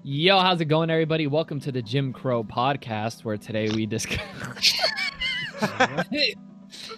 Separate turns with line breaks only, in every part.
Yo, how's it going, everybody? Welcome to the Jim Crow podcast, where today we discuss.
I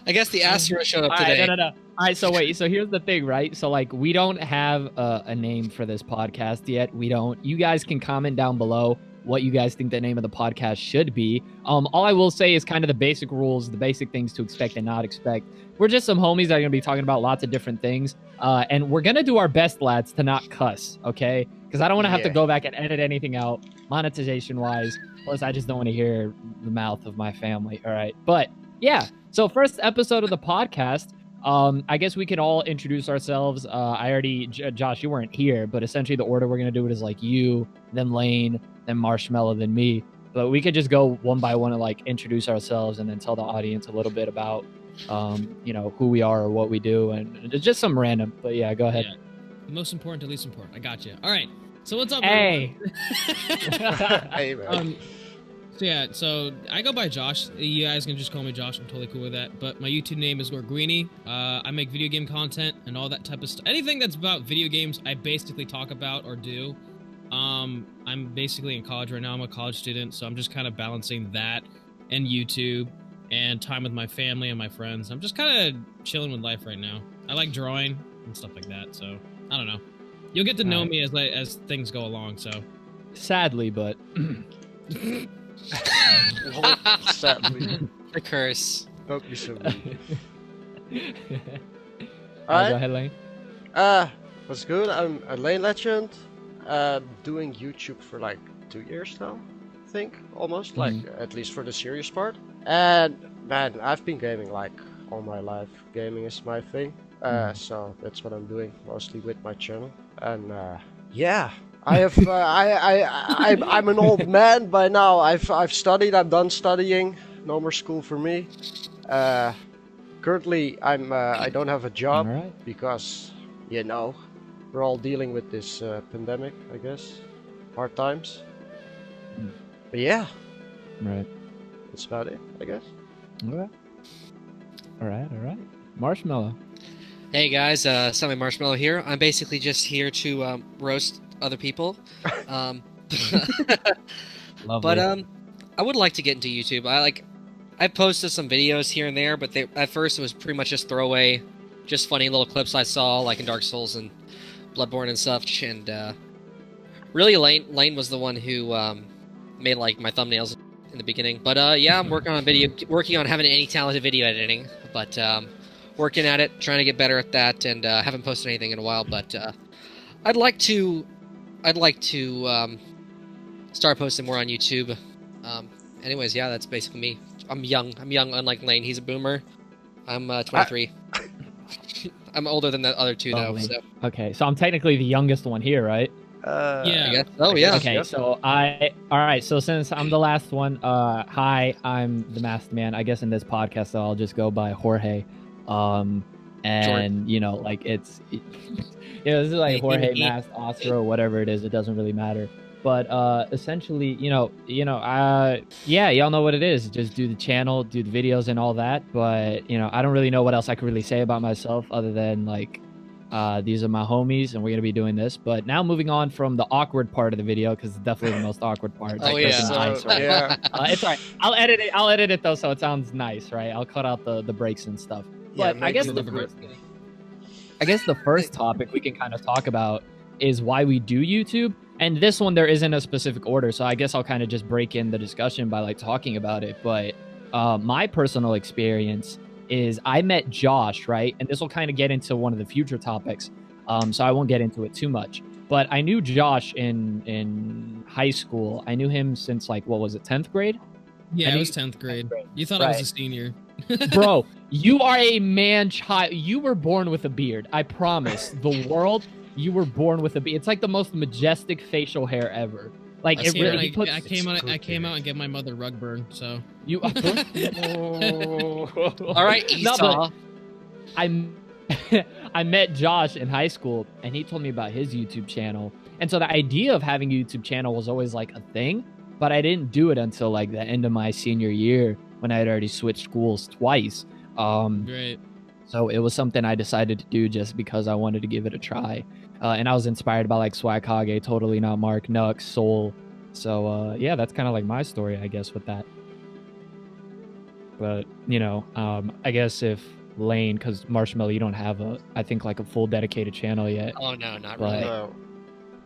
guess the Astro showed up today.
No. All right, so wait. So here's the thing, right? So like, we don't have a name for this podcast yet. We don't. You guys can comment down below what you guys think the name of the podcast should be. All I will say is kind of the basic rules, the basic things to expect and not expect. We're just some homies that are gonna be talking about lots of different things, and we're gonna do our best, lads, to not cuss, okay? Because I don't want to have to go back and edit anything out, monetization-wise. Plus, I just don't want to hear the mouth of my family. All right, but yeah. So first episode of the podcast. I guess we can all introduce ourselves. I already, Josh, you weren't here, but essentially the order we're gonna do it is like you, then Lane, then Marshmallow, then me. But we could just go one by one and like introduce ourselves and then tell the audience a little bit about, who we are or what we do, and it's just some random. But yeah, go ahead.
Yeah. Most important to least important. I got you. All right. So what's up?
Hey.
Hey, man.
So I go by Josh. You guys can just call me Josh. I'm totally cool with that. But my YouTube name is Gorguini. I make video game content and all that type of stuff. Anything that's about video games, I basically talk about or do. I'm basically in college right now. I'm a college student, so I'm just kind of balancing that and YouTube and time with my family and my friends. I'm just kind of chilling with life right now. I like drawing and stuff like that, so I don't know. You'll get to know me as things go along, so.
Sadly, but.
Sadly. The curse.
Don't be so mean.
Go ahead, Lane.
What's good? I'm a Lane Legend. Doing YouTube for like 2 years now, I think, almost, like at least for the serious part. And man, I've been gaming like all my life. Gaming is my thing. So that's what I'm doing mostly with my channel. And yeah, I have I'm an old man by now. I've studied. I'm done studying. No more school for me. Currently, I don't have a job because we're all dealing with this pandemic, I guess. Hard times. But yeah.
Right.
That's about it, I guess.
Okay. All right. Marshmallow.
Hey guys, Sammy Marshmallow here. I'm basically just here to roast other people. But I would like to get into YouTube. I posted some videos here and there, but at first it was pretty much just throwaway, just funny little clips I saw, like in Dark Souls and Bloodborne and such. And really, Lane was the one who made like my thumbnails in the beginning. But yeah, I'm working on having any talented video editing, but working at it, trying to get better at that, and haven't posted anything in a while. But I'd like to start posting more on YouTube. Anyways, yeah, that's basically me. I'm young, unlike Lane. He's a boomer. I'm 23. I'm older than the other two, though. So.
Okay, so I'm technically the youngest one here, right?
Yeah.
I guess. Oh, yeah.
Okay, so alright, so since I'm the last one, hi, I'm the masked man. I guess in this podcast, though, I'll just go by Jorge. And, like, it's... this is like Jorge, Masked, Oscar, or whatever it is. It doesn't really matter. But essentially, y'all know what it is. Just do the channel, do the videos and all that. But, I don't really know what else I could really say about myself other than, like, these are my homies and we're going to be doing this. But now moving on from the awkward part of the video, because it's definitely the most awkward part.
Oh, yeah.
Nice, right?
Yeah.
It's all right. I'll edit it, though, so it sounds nice, right? I'll cut out the breaks and stuff. But I guess the first topic we can kind of talk about is why we do YouTube. And this one, there isn't a specific order, so I guess I'll kind of just break in the discussion by like talking about it. But my personal experience is I met Josh, right? And this will kind of get into one of the future topics, so I won't get into it too much. But I knew Josh in high school. I knew him since like, what was it, 10th grade?
Yeah, it was 10th grade. You thought I was a senior.
Bro, you are a man-child. You were born with a beard. I promise. The world... You were born with a beard. It's like the most majestic facial hair ever. Like it really.
I came out and gave my mother rug burn. So
you.
All right, Esau.
I met Josh in high school, and he told me about his YouTube channel. And so the idea of having a YouTube channel was always like a thing, but I didn't do it until like the end of my senior year when I had already switched schools twice.
Great.
So it was something I decided to do just because I wanted to give it a try. and I was inspired by like Swag Totally Not Mark, Nux, Soul. So yeah, that's kind of like my story, I guess, with that. But you know, I guess if Lane, because Marshmallow, you don't have I think like a full dedicated channel yet.
Oh no, not
But-
really.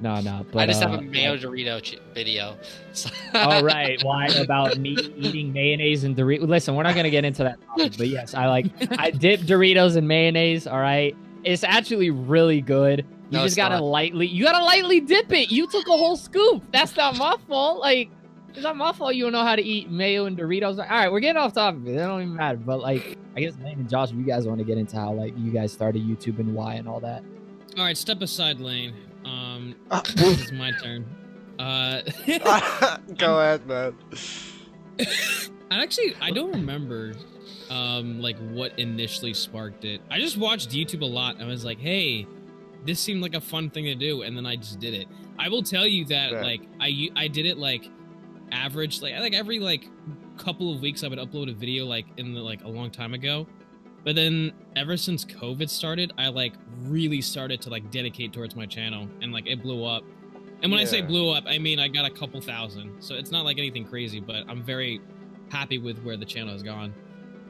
No. But
I just have a mayo Dorito video. So-
Oh right, why about me eating mayonnaise and Doritos? Listen, we're not gonna get into that topic, but yes, I dip Doritos in mayonnaise. All right, it's actually really good. You
No,
just
it's
gotta
not.
lightly dip it. You took a whole scoop. That's not my fault. Like, it's not my fault you don't know how to eat mayo and Doritos. All right, we're getting off topic. It don't even matter. But like, I guess Lane and Josh, if you guys want to get into how like you guys started YouTube and why and all that.
All right, step aside, Lane. This is my turn.
Go ahead, man.
I don't remember, like what initially sparked it. I just watched YouTube a lot. I was like, hey, this seemed like a fun thing to do, and then I just did it. I will tell you that,
Yeah.
like, I did it like average, like every like couple of weeks I would upload a video like in the like a long time ago. But then ever since COVID started, I like really started to like dedicate towards my channel, and like it blew up. And when I say
Yeah.
blew up, I mean I got a couple thousand. So it's not like anything crazy, but I'm very happy with where the channel has gone.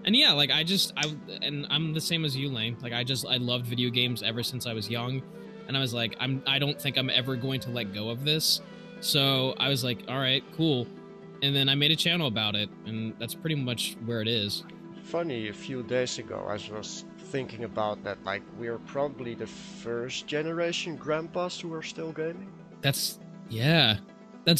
And yeah, like I'm the same as you, Lane. Like I loved video games ever since I was young, and I was like I don't think I'm ever going to let go of this. So I was like, all right, cool. And then I made a channel about it, and that's pretty much where it is.
Funny, a few days ago I was thinking about that, like, we're probably the first generation grandpas who are still gaming.
That's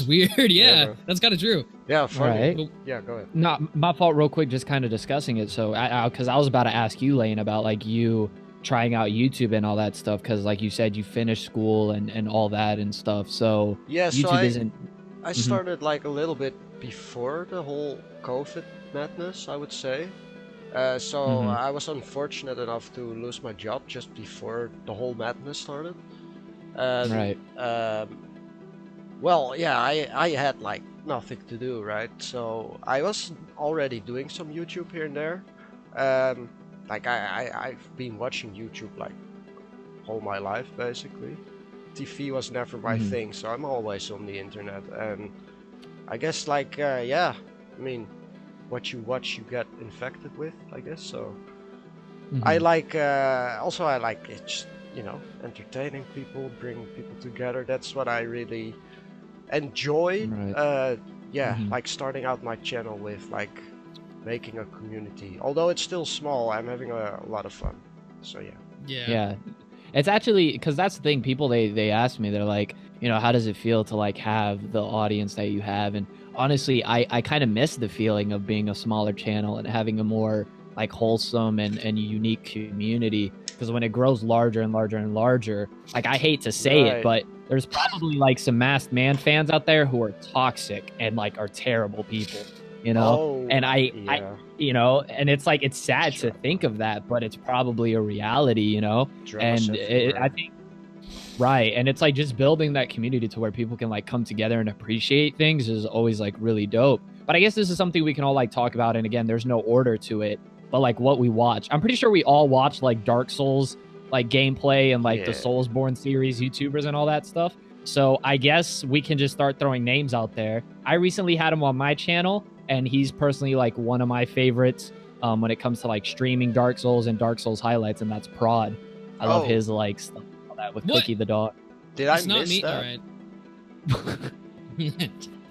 weird. Yeah,
man.
that's kind of true.
Yeah, funny.
Right.
But
Yeah, go ahead.
No, my fault. Real quick, just kind of discussing it. So, because I was about to ask you, Lane, about like you trying out YouTube and all that stuff, because like you said, you finished school and all that and stuff. So
Yeah, so
YouTube isn't.
I started like a little bit before the whole COVID madness, I would say. So
Mhm.
I was unfortunate enough to lose my job just before the whole madness started. And,
Right.
Well, yeah, I had like nothing to do, right? So I was already doing some YouTube here and there. Like I've been watching YouTube like all my life basically. TV was never my
Mhm.
thing, so I'm always on the internet. And I guess like yeah, I mean, what you watch you get infected with, I guess. So I
Mhm.
like also I like it, just, you know, entertaining people, bringing people together. That's what I really enjoy.
Right.
Yeah,
Mhm.
like starting out my channel with like making a community. Although it's still small, I'm having a lot of fun. So yeah.
Yeah. It's actually because that's the thing. People they ask me, they're like, you know, how does it feel to like have the audience that you have? And honestly, I kind of miss the feeling of being a smaller channel and having a more like wholesome and unique community. Because when it grows larger and larger and larger, like I hate to say it,
Right.
but there's probably like some Masked Man fans out there who are toxic and like are terrible people, you know.
Oh,
And I you know, and it's like it's sad
Sure.
to think of that, but it's probably a reality, you know.
dramas
And
everywhere.
I think right, and it's like just building that community to where people can like come together and appreciate things is always like really dope. But I guess this is something we can all like talk about, and again, there's no order to it, but like what we watch. I'm pretty sure we all watch like Dark Souls like gameplay and like the
Yeah.
Soulsborne series YouTubers and all that stuff. So I guess we can just start throwing names out there. I recently had him on my channel, and he's personally like one of my favorites when it comes to like streaming Dark Souls and Dark Souls highlights, and that's Prod. I love
Oh.
his like stuff and all that with
What?
Cookie the dog.
Did I
It's not
miss
me.
that?
All right.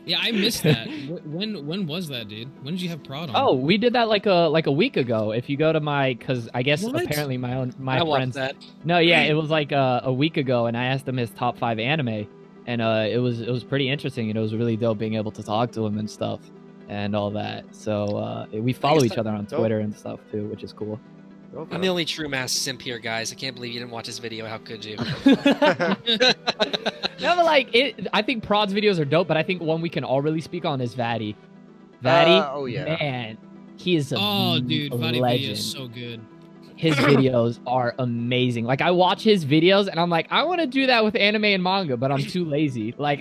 Yeah, I missed that. When was that, dude? When did you have Prod on?
Oh, we did that like a week ago. If you go to my, because I guess
What?
apparently my
I watched
friends.
that.
No, yeah, it was like a week ago, and I asked him his top 5 anime, and it was pretty interesting, and it was really dope being able to talk to him and stuff and all that. So we follow each other on
dope.
Twitter and stuff too, which is cool.
Okay.
I'm the only true mass simp here, guys. I can't believe you didn't watch this video. How could you?
No, but like I think Prod's videos are dope, but I think one we can all really speak on is Vatty. Vatty,
oh yeah.
man, he is a
Oh, dude, Vadi video
legend.
is so good.
His videos are amazing. Like I watch his videos and I'm like, I want to do that with anime and manga, but I'm too lazy. Like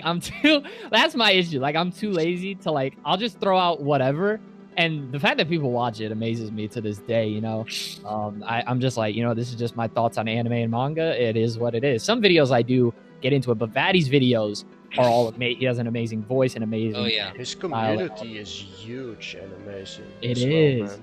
that's my issue. Like I'm too lazy to like, I'll just throw out whatever. And the fact that people watch it amazes me to this day. You know, I'm just like, you know, this is just my thoughts on anime and manga. It is what it is. Some videos I do get into it, but Vaddy's videos are all amazing. He has an amazing voice and amazing.
Oh yeah.
His community is huge and amazing.
It
as well,
is.
man.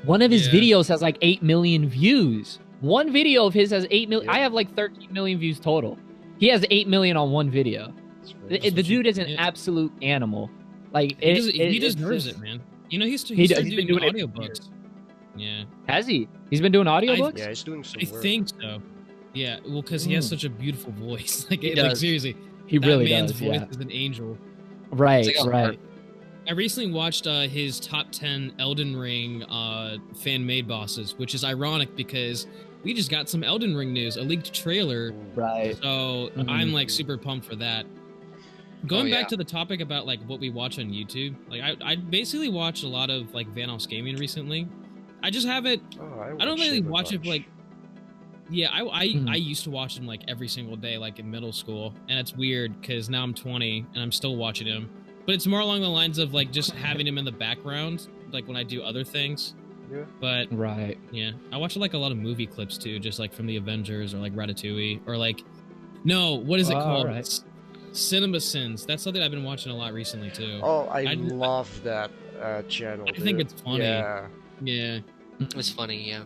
One of his
Yeah.
videos has like 8 million views. One video of his has 8 million.
Yeah.
I have like 13 million views total. He has 8 million on one video.
It's really
The dude is an
Yeah.
absolute animal. Like
He
it's
deserves
just-
it, man. You know, he
does.
started
He's been
doing
doing it for
audiobooks. Yeah,
Has he? He's been doing audiobooks?
Yeah, he's doing some
I
work.
think so. Yeah, well, because he has
Mm.
such a beautiful voice. Like,
He
like
does.
seriously,
He
that
really
man's
does.
voice
Yeah.
is an angel.
Right.
It's like a
right.
heart.
I recently watched his top 10 Elden Ring fan-made bosses, which is ironic because we just got some Elden Ring news, a leaked trailer.
Right.
So
Mhm.
I'm like super pumped for that. Going
yeah.
back to the topic about like what we watch on YouTube, like I basically watched a lot of like Vanoss Gaming recently. I just haven't.
Oh,
I don't really
him a
watch it
bunch.
like. Yeah, I
Mhm.
used to watch him like every single day, like in middle school, and it's weird because now I'm 20 and I'm still watching him. But it's more along the lines of like just having him in the background, like when I do other things.
Yeah.
But
Right.
yeah, I watch like a lot of movie clips too, just like from the Avengers or like Ratatouille or like, no, what is it
Oh,
called?
alright.
Cinema Sins. That's something I've been watching a lot recently too.
Oh, I
I-
love that channel.
I think
dude.
it's funny.
Yeah.
Yeah.
It was funny, yeah.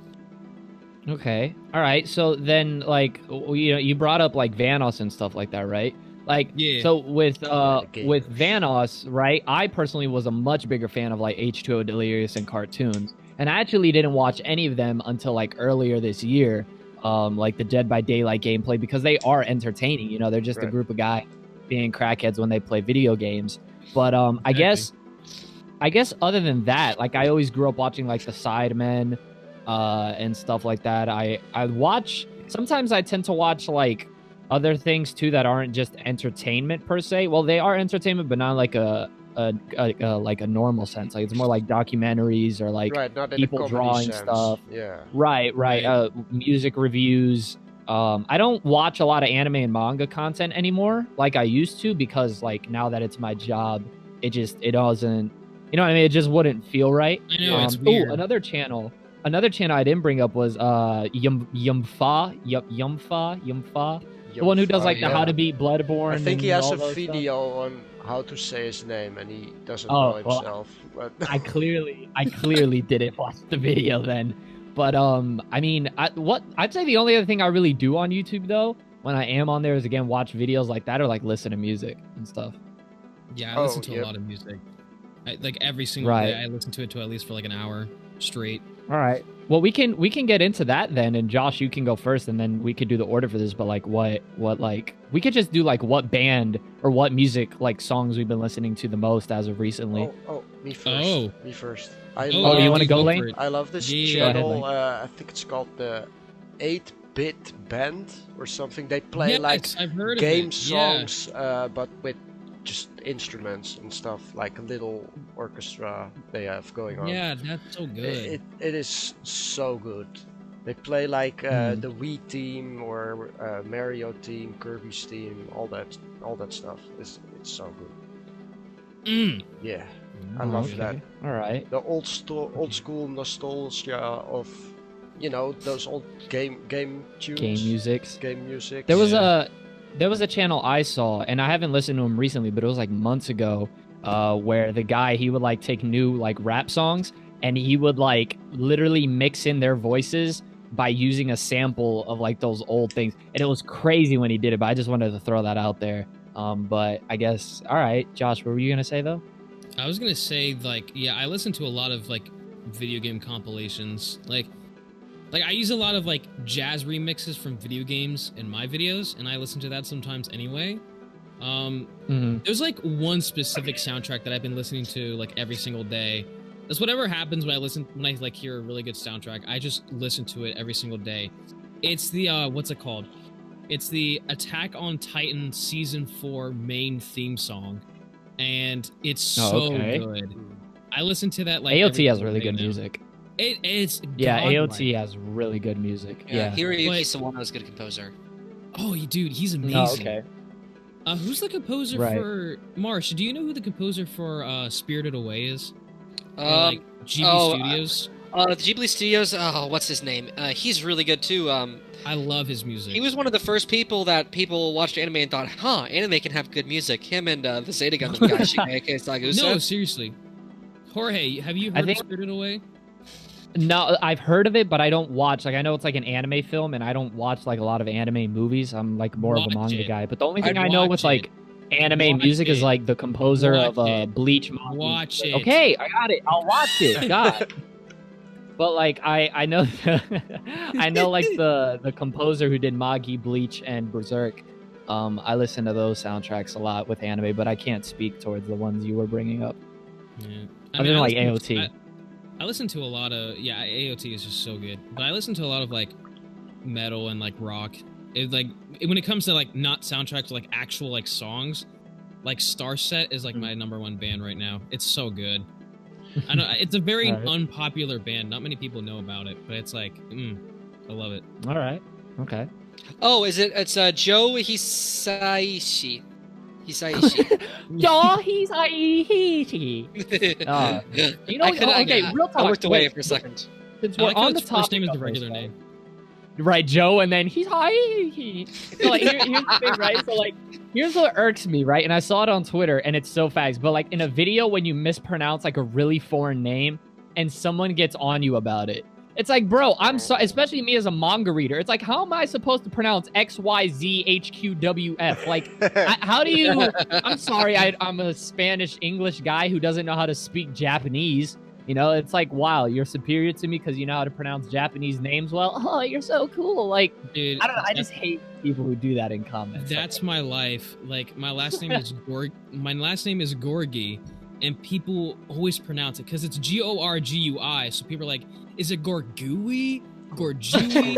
Okay. All right. So then, like, you know, you brought up like Vanoss and stuff like that, right? Like,
Yeah.
so with
the game.
Vanoss, right? I personally was a much bigger fan of like H2O Delirious and cartoons, and I actually didn't watch any of them until like earlier this year, like the Dead by Daylight gameplay, because they are entertaining. You know, they're just a
Right.
group of guys being crackheads when they play video games. But I
Exactly.
guess other than that, like I always grew up watching like the Sidemen, and stuff like that. I watch, sometimes I tend to watch like other things too that aren't just entertainment per se. Well, they are entertainment, but not like a normal sense. Like it's more like documentaries or like
Right, not in
people
a comedy
drawing
sense.
stuff.
Yeah.
right.
Right.
Music reviews. I don't watch a lot of anime and manga content anymore like I used to, because like now that it's my job, it doesn't, you know what I mean? It just wouldn't feel right.
I know, it's
Oh,
weird.
another channel I didn't bring up was Yumfa. The one who does like the
yeah.
How to Beat Bloodborne.
I think he
and
has
all
a
those
video on how to say his name, and he doesn't
Oh,
know
well,
himself. But
I clearly didn't watch the video then. But I mean, I'd say the only other thing I really do on YouTube though, when I am on there, is again watch videos like that or like listen to music and stuff.
Yeah, I
Oh,
listen to
yep.
a lot of music. Like every single
Right.
day, I listen to it to at least for like an hour straight.
All right. Well, we can get into that then, and Josh, you can go first, and then we could do the order for this. But like, what like we could just do like what band or what music like songs we've been listening to the most as of recently.
me first.
Oh.
Me first. I
Oh,
love,
you wanna
please
go,
for
Lane?
it.
I love this
Yeah.
Go ahead,
channel.
Lane.
I think it's called the 8-Bit Band or something. They play
Yes,
like
I've heard
game
of it. Yeah.
songs, but with just instruments and stuff, like a little orchestra they have going on.
Yeah, that's so good.
It is so good. They play like the Wii team or Mario team, Kirby's team, all that stuff. It's so good.
Mm.
Yeah, I love
Okay.
that.
All right.
The old school nostalgia of, you know, those old game tunes,
Game musics.
game music.
There was a channel I saw, and I haven't listened to him recently, but it was like months ago, where the guy, he would like take new like rap songs, and he would like literally mix in their voices by using a sample of like those old things, and it was crazy when he did it. But I just wanted to throw that out there. But I guess, all right, Josh, what were you gonna say though?
I was gonna say like, yeah, I listen to a lot of like video game compilations. Like I use a lot of like jazz remixes from video games in my videos, and I listen to that sometimes anyway. There's like one specific soundtrack that I've been listening to like every single day. That's whatever happens when I like hear a really good soundtrack. I just listen to it every single day. It's the what's it called? It's the Attack on Titan Season 4 main theme song, and it's so
okay.
good. I listen to that like
AOT
every
has
single
really
day
good
now.
music.
It's
Yeah,
godlike.
AOT has really good music.
Yeah,
Yeah.
Hiroyuki
But-
Sawano's a good composer.
Oh, dude, he's amazing.
Oh, okay.
Who's the composer
Right.
for Marsh? Do you know who the composer for Spirited Away is? Or, like Ghibli Studios.
The Ghibli Studios. Oh, what's his name? He's really good too.
I love his music.
He was one of the first people that people watched anime and thought, "Huh, anime can have good music." Him and the Zeta Gundam guy, Shigeki Sagusa.
No, seriously. Jorge, have you heard of Spirited Away?
No, I've heard of it, but I don't watch. Like, I know it's like an anime film, and I don't watch like a lot of anime movies. I'm like more of a manga guy. But the only thing I know with like anime music is like the composer of Bleach.
Watch it.
Okay, I got it. I'll watch it. God. But like I know I know like the composer who did Magi, Bleach, and Berserk. I listen to those soundtracks a lot with anime, but I can't speak towards the ones you were bringing up.
Yeah.
I mean, like AOT.
I listen to a lot of AOT is just so good. But I listen to a lot of like metal and like rock. When it comes to like not soundtracks, like actual like songs, like Starset is like my #1 band right now. It's so good. I know it's a very unpopular band. Not many people know about it, but it's like, I love it.
All right. Okay.
Oh, is it? It's Joe Hisaishi.
Joe Hisaishi. You know, real talk.
I worked away for a second.
Since
I
we're
like how
on the
his first
topic
name is
of
the regular
this,
name.
Right, Joe, and then he's hi. So like, here's the thing, right? So like, here's what irks me, right? And I saw it on Twitter, and it's so facts. But like in a video, when you mispronounce like a really foreign name, and someone gets on you about it, it's like, bro, I'm so, especially me as a manga reader. It's like, how am I supposed to pronounce XYZHQWF? Like, how do you? I'm sorry, I'm a Spanish English guy who doesn't know how to speak Japanese. You know, it's like, wow, you're superior to me because you know how to pronounce Japanese names well. Oh, you're so cool. Like,
dude,
I don't know. I just hate people who do that in comments.
That's my life. Like, my last name is Gorgi, and people always pronounce it because it's Gorgui. So people are like, is it Gorgui? Gorgui?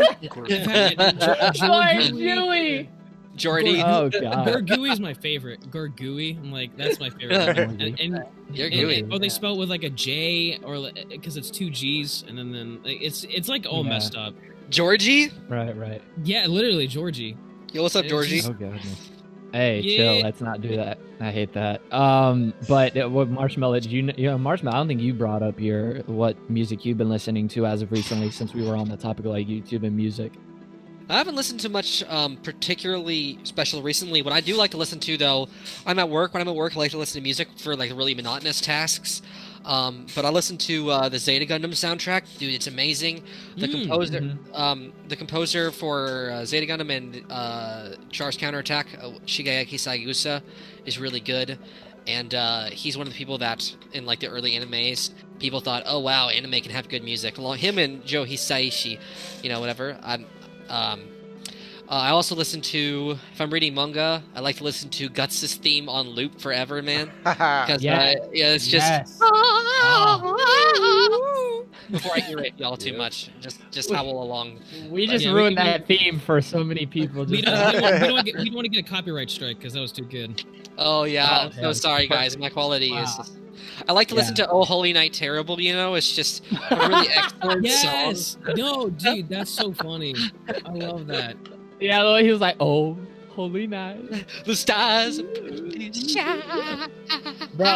Gorgui.
Jordy.
Oh god.
Gorgui is my favorite. Gorgui. I'm like, that's my favorite. and they spell it with like a J or because it's 2 G's and then like, it's like all messed up.
Georgie?
Right.
Yeah, literally Georgie.
Yo, what's up, Georgie?
Oh goodness. Hey, chill. Let's not do that. I hate that. But what Marshmallow? Marshmallow? I don't think you brought up what music you've been listening to as of recently, since we were on the topic of like YouTube and music.
I haven't listened to much particularly special recently. What I do like to listen to, though, I'm at work. When I'm at work, I like to listen to music for like really monotonous tasks. But I listen to the Zeta Gundam soundtrack. Dude, it's amazing. The composer for Zeta Gundam and Char's Counterattack, Shigeki Sagusa, is really good. And he's one of the people that, in like the early animes, people thought, oh wow, anime can have good music. Along him and Joe Hisaishi, whatever. I also listen to, if I'm reading manga, I like to listen to Guts' theme on loop forever, man. Because it's just before I irritate y'all too much, just howl along.
We just ruined that theme for so many people.
We don't want to get a copyright strike because that was too good.
Oh yeah, I'm so sorry guys. My quality is. I like to listen to Oh Holy Night Terrible. It's just a really excellent song.
No, dude, that's so funny. I love that.
Yeah, the way he was like, "Oh, holy night,
the stars."
Bro,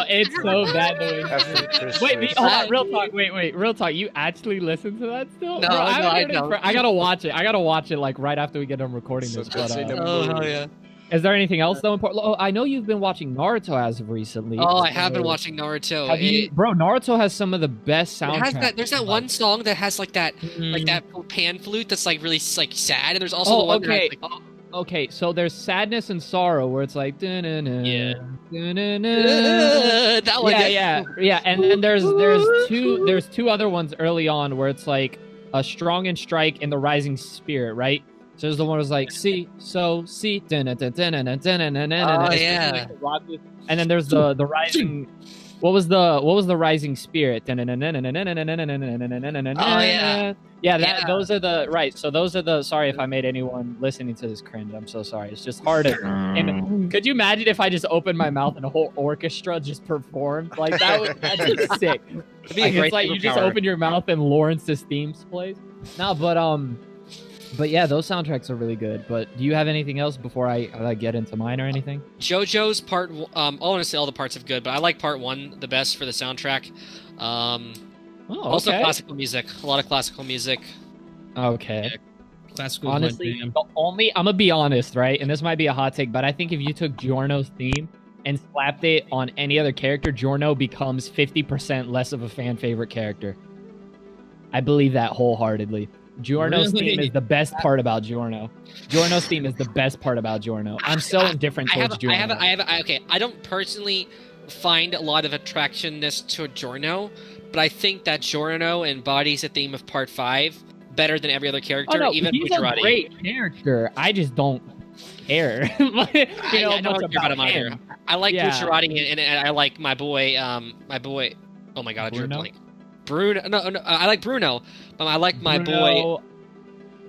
it's so bad the way. Wait, hold on, real talk. Wait, real talk. You actually listen to that still?
No,
bro,
I don't.
I gotta watch it. I gotta watch it like right after we get done recording this. But,
oh hell yeah.
Is there anything else though important? Oh, I know you've been watching Naruto as of recently.
Oh, I have been watching Naruto.
Bro, Naruto has some of the best soundtracks.
There's that one song that has like that pan flute that's like really like sad, and there's also the one
okay.
That has, like,
okay, so there's Sadness and Sorrow where it's like
that one.
Yeah, and then there's two other ones early on where it's like a Strong and Strike and the Rising Spirit, right? So there's the one that was like see. Oh yeah. And then there's the Rising. What was the Rising Spirit? Oh
yeah.
Yeah, those are the right. So those are the. Sorry if I made anyone listening to this cringe. I'm so sorry. It's just hard. And could you imagine if I just opened my mouth and a whole orchestra just performed like that? That's just sick.
It'd be a great
it's like you just open your mouth and Lawrence's themes plays. No, but But yeah, those soundtracks are really good. But do you have anything else before I get into mine or anything?
JoJo's part. I want to say all the parts are good, but I like part 1 the best for the soundtrack. Also
okay.
classical music. A lot of classical music.
Okay.
Yeah, classical.
Honestly, the only I'm gonna be honest, right? And this might be a hot take, but I think if you took Giorno's theme and slapped it on any other character, Giorno becomes 50% less of a fan favorite character. I believe that whole-heartedly. Giorno's
Really?
theme is the best part about Giorno. Giorno's theme is the best part about Giorno. I'm so indifferent towards Giorno.
Okay, I don't personally find a lot of attractionness to Giorno, but I think that Giorno embodies the theme of part 5 better than every other character,
Oh, no,
even
he's
Bucciarati.
a great character. I just don't care. much
I don't care about him
him.
either. I like
Yeah.
Bucciarati, and I like my boy. Oh my god, I drew a
Bruno?
blank. Bruno. No, I like Bruno, but I like my boy.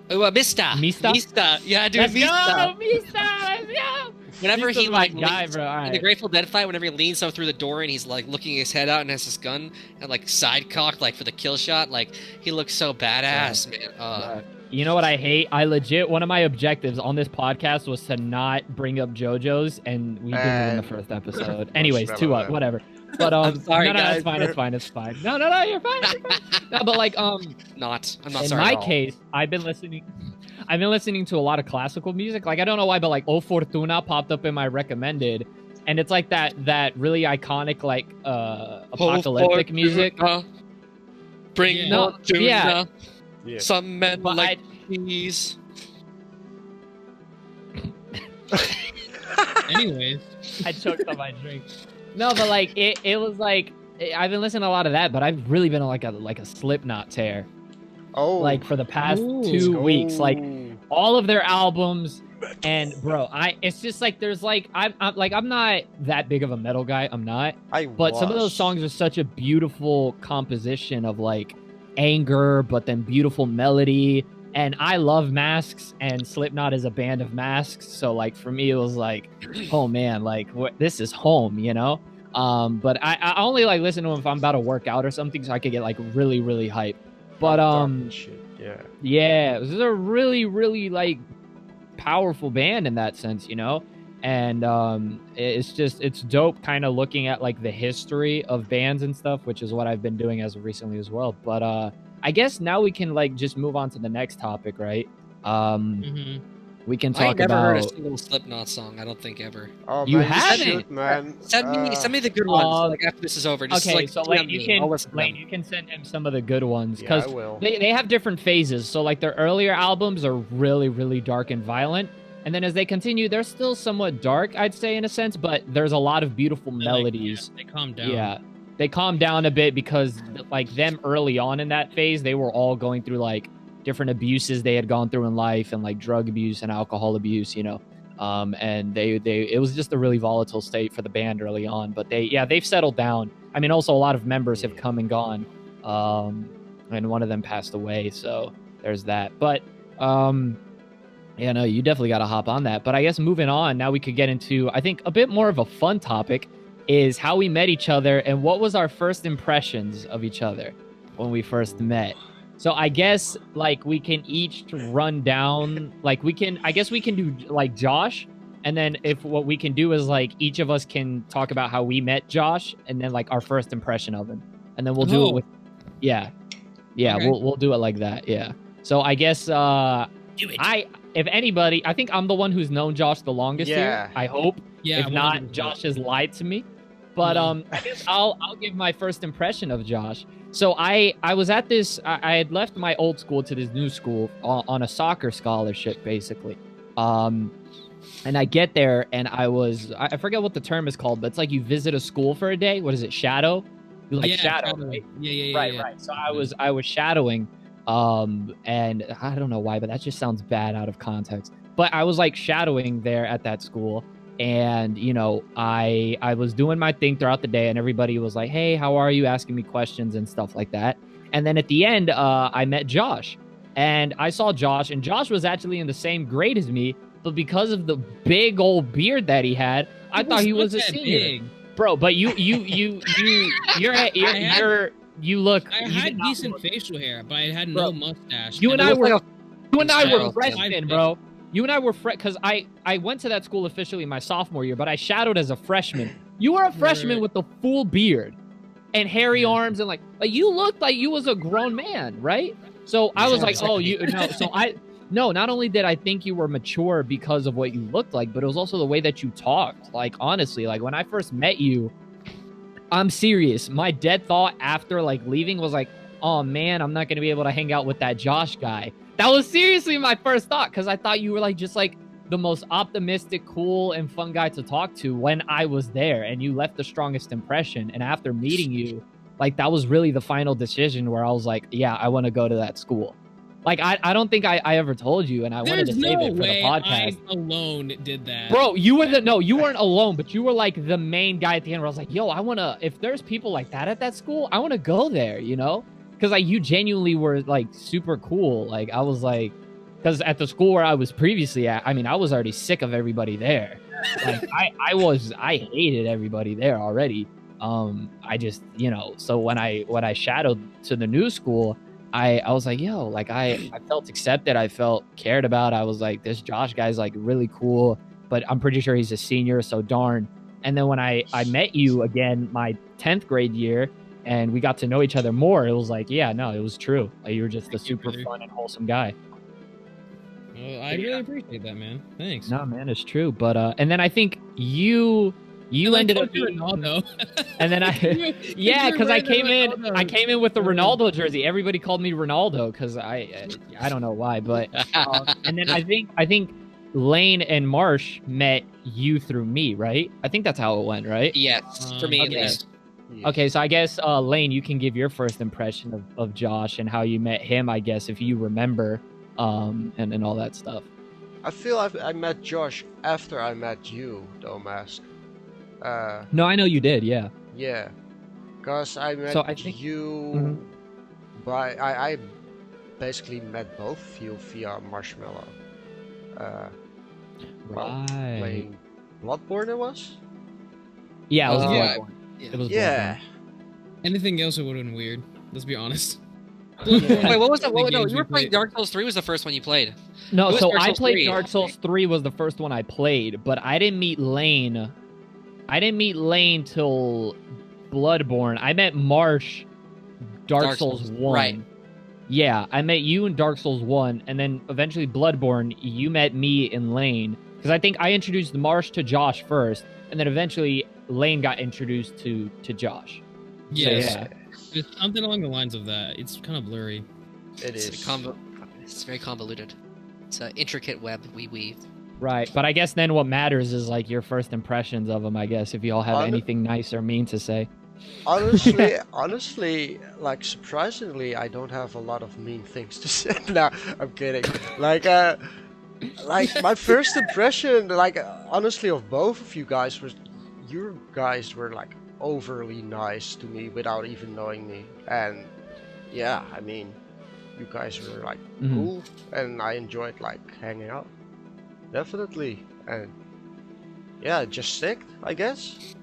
Bruno-
Mista.
Mista?
Yeah, dude,
Let's
Mista.
go, Mista! Let's go!
Whenever
Mista's
he
my
like
guy,
leans,
bro. All
in the
right.
Grateful Dead fight, whenever he leans up through the door and he's like looking his head out and has his gun and like side cocked like for the kill shot, like he looks so badass, man.
You know what I hate? I legit, one of my objectives on this podcast was to not bring up JoJo's, and we did it in the first episode. Anyways,
Marshmallow.
whatever. But
I'm sorry,
no,
guys.
it's fine. It's fine. No, you're fine. No, but like
I'm not
in
sorry.
my
at all.
case, I've been listening to a lot of classical music. Like I don't know why, but like O Fortuna popped up in my recommended, and it's like that really iconic like apocalyptic music.
Bring
Yeah.
no,
yeah.
Yeah.
Some men
But
like cheese.
Anyways,
I choked on my drink. No, but like it was like I've been listening to a lot of that, but I've really been on like a Slipknot tear.
Oh,
Like for the past
Ooh.
2 weeks, like
Ooh.
all of their albums. And bro, it's just like there's like I'm not that big of a metal guy. I'm not. But some of those songs are such a beautiful composition of like anger, but then beautiful melody. And I love Masks, and Slipknot is a band of masks. So like for me, it was like, oh man, like this is home, you know. But I only like listen to them if I'm about to work out or something, so I could get like really really hype. But yeah, this is a really really like powerful band in that sense, you know. And it's dope kind of looking at like the history of bands and stuff, which is what I've been doing as of recently as well. But I guess now we can like just move on to the next topic, right? We can
I
talk
never heard a
about
single Slipknot song. I don't think ever.
Oh,
You
man,
haven't?
should, man.
Send me the good ones. Like after this is over, just
okay,
like
so
DM
like
me. I'll listen to them.
you can send him some of the good ones
Yeah, I
because
will.
they have different phases. So like their earlier albums are really really dark and violent, and then as they continue, they're still somewhat dark, I'd say in a sense, but there's a lot of beautiful melodies.
They calm down.
Yeah, they calm down a bit because like them early on in that phase, they were all going through like different abuses they had gone through in life, and like drug abuse and alcohol abuse, you know. And it was just a really volatile state for the band early on, but they've settled down. I mean, also a lot of members have come and gone, and one of them passed away, so there's that. But yeah, no, you definitely got to hop on that. But I guess moving on, now we could get into, I think, a bit more of a fun topic, is how we met each other and what was our first impressions of each other when we first met. So I guess like we can each run down, like I guess we can do like Josh, and then if what we can do is like each of us can talk about how we met Josh and then like our first impression of him, and then we'll do it with, okay. we'll do it like that. Yeah. So I guess
Do it.
if anybody, I think I'm the one who's known Josh the longest
Yeah.
here. I hope.
Yeah.
If not,
100%.
Josh has lied to me. But
No.
I guess I'll give my first impression of Josh. So I was at this. I had left my old school to this new school on a soccer scholarship, basically. And I get there, and I forget what the term is called, but it's like you visit a school for a day. What is it? Shadow? You like shadow, right?
Yeah.
Right. So I was shadowing, and I don't know why, but that just sounds bad out of context. But I was like shadowing there at that school. And, you know, I was doing my thing throughout the day, and everybody was like, hey, how are you? Asking me questions and stuff like that. And then at the end, I met Josh. And I saw Josh, and Josh was actually in the same grade as me. But because of the big old beard that he had, I thought he was a senior.
Big.
Bro, but you look.
I
you
had
did not
decent
look-
facial hair, but I had
Bro,
no mustache.
you and
It
I
looks
were.
like
You and I were
Charleston.
freshmen, bro. You and I were because I went to that school officially my sophomore year, but I shadowed as a freshman. You were a freshman with the full beard and hairy arms, and like you looked like you was a grown man, right? So I was like, oh, you no. So not only did I think you were mature because of what you looked like, but it was also the way that you talked. Like honestly, like when I first met you, I'm serious. My dead thought after like leaving was like, oh man, I'm not gonna be able to hang out with that Josh guy. That was seriously my first thought, because I thought you were like just like the most optimistic, cool, and fun guy to talk to when I was there, and you left the strongest impression. And after meeting you, like that was really the final decision where I was like, yeah, I want to go to that school. Like I don't think I ever told you, and I wanted to save it for the podcast.
I alone did that,
bro. You were you weren't alone, but you were like the main guy at the end where I was like, yo, I want to, if there's people like that at that school, I want to go there, you know? Because like you genuinely were like super cool. Like I was like, because at the school where I was previously at, I mean, I was already sick of everybody there. Like I hated everybody there already. I just, you know, so when I shadowed to the new school, I was like, yo, like I felt accepted. I felt cared about. I was like, this Josh guy's like really cool, but I'm pretty sure he's a senior, so darn. And then when I met you again, my 10th grade year, and we got to know each other more, it was like, yeah, no, it was true. Like you were just a super fun and wholesome guy.
Well, I really appreciate that, man. Thanks.
No, man, it's true. But and then I think you ended up being
Ronaldo.
And then yeah, because I came in with the Ronaldo jersey. Everybody called me Ronaldo because I don't know why, but and then I think Lane and Marsh met you through me, right? I think that's how it went, right?
Yes, for me at least.
Okay, so I guess Lane, you can give your first impression of Josh and how you met him, I guess, if you remember, and all that stuff.
I feel I met Josh after I met you, though, Mask.
No, I know you did, yeah.
Yeah, because I met you by I basically met both of you via Marshmallow. Playing Bloodborne, it was.
Yeah, it was
yeah.
Bloodborne. It was
Yeah.
Bloodborne.
Anything else, it would have been weird. Let's be honest.
Wait, what was that? No, you were playing Dark Souls 3 was the first one you played.
No, so I
Souls
played
3.
Dark Souls 3 was the first one I played, but I didn't meet Lane. I didn't meet Lane till Bloodborne. I met Marsh Dark Souls 1.
Right.
Yeah, I met you in Dark Souls 1, and then eventually Bloodborne, you met me in Lane. Because I think I introduced Marsh to Josh first, and then eventually Lane got introduced to Josh.
Yes.
So, yeah.
It's something along the lines of that. It's kind of blurry.
It is.
It's very convoluted. It's an intricate web we weave.
Right, but I guess then what matters is like your first impressions of him, I guess, if you all have anything nice or mean to say.
Honestly, like surprisingly, I don't have a lot of mean things to say. No, I'm kidding. Like my first impression, like honestly, of both of you guys was, you guys were like overly nice to me without even knowing me, and yeah, I mean, you guys were like cool, and I enjoyed like hanging out, definitely, and yeah, it just sticked, I guess.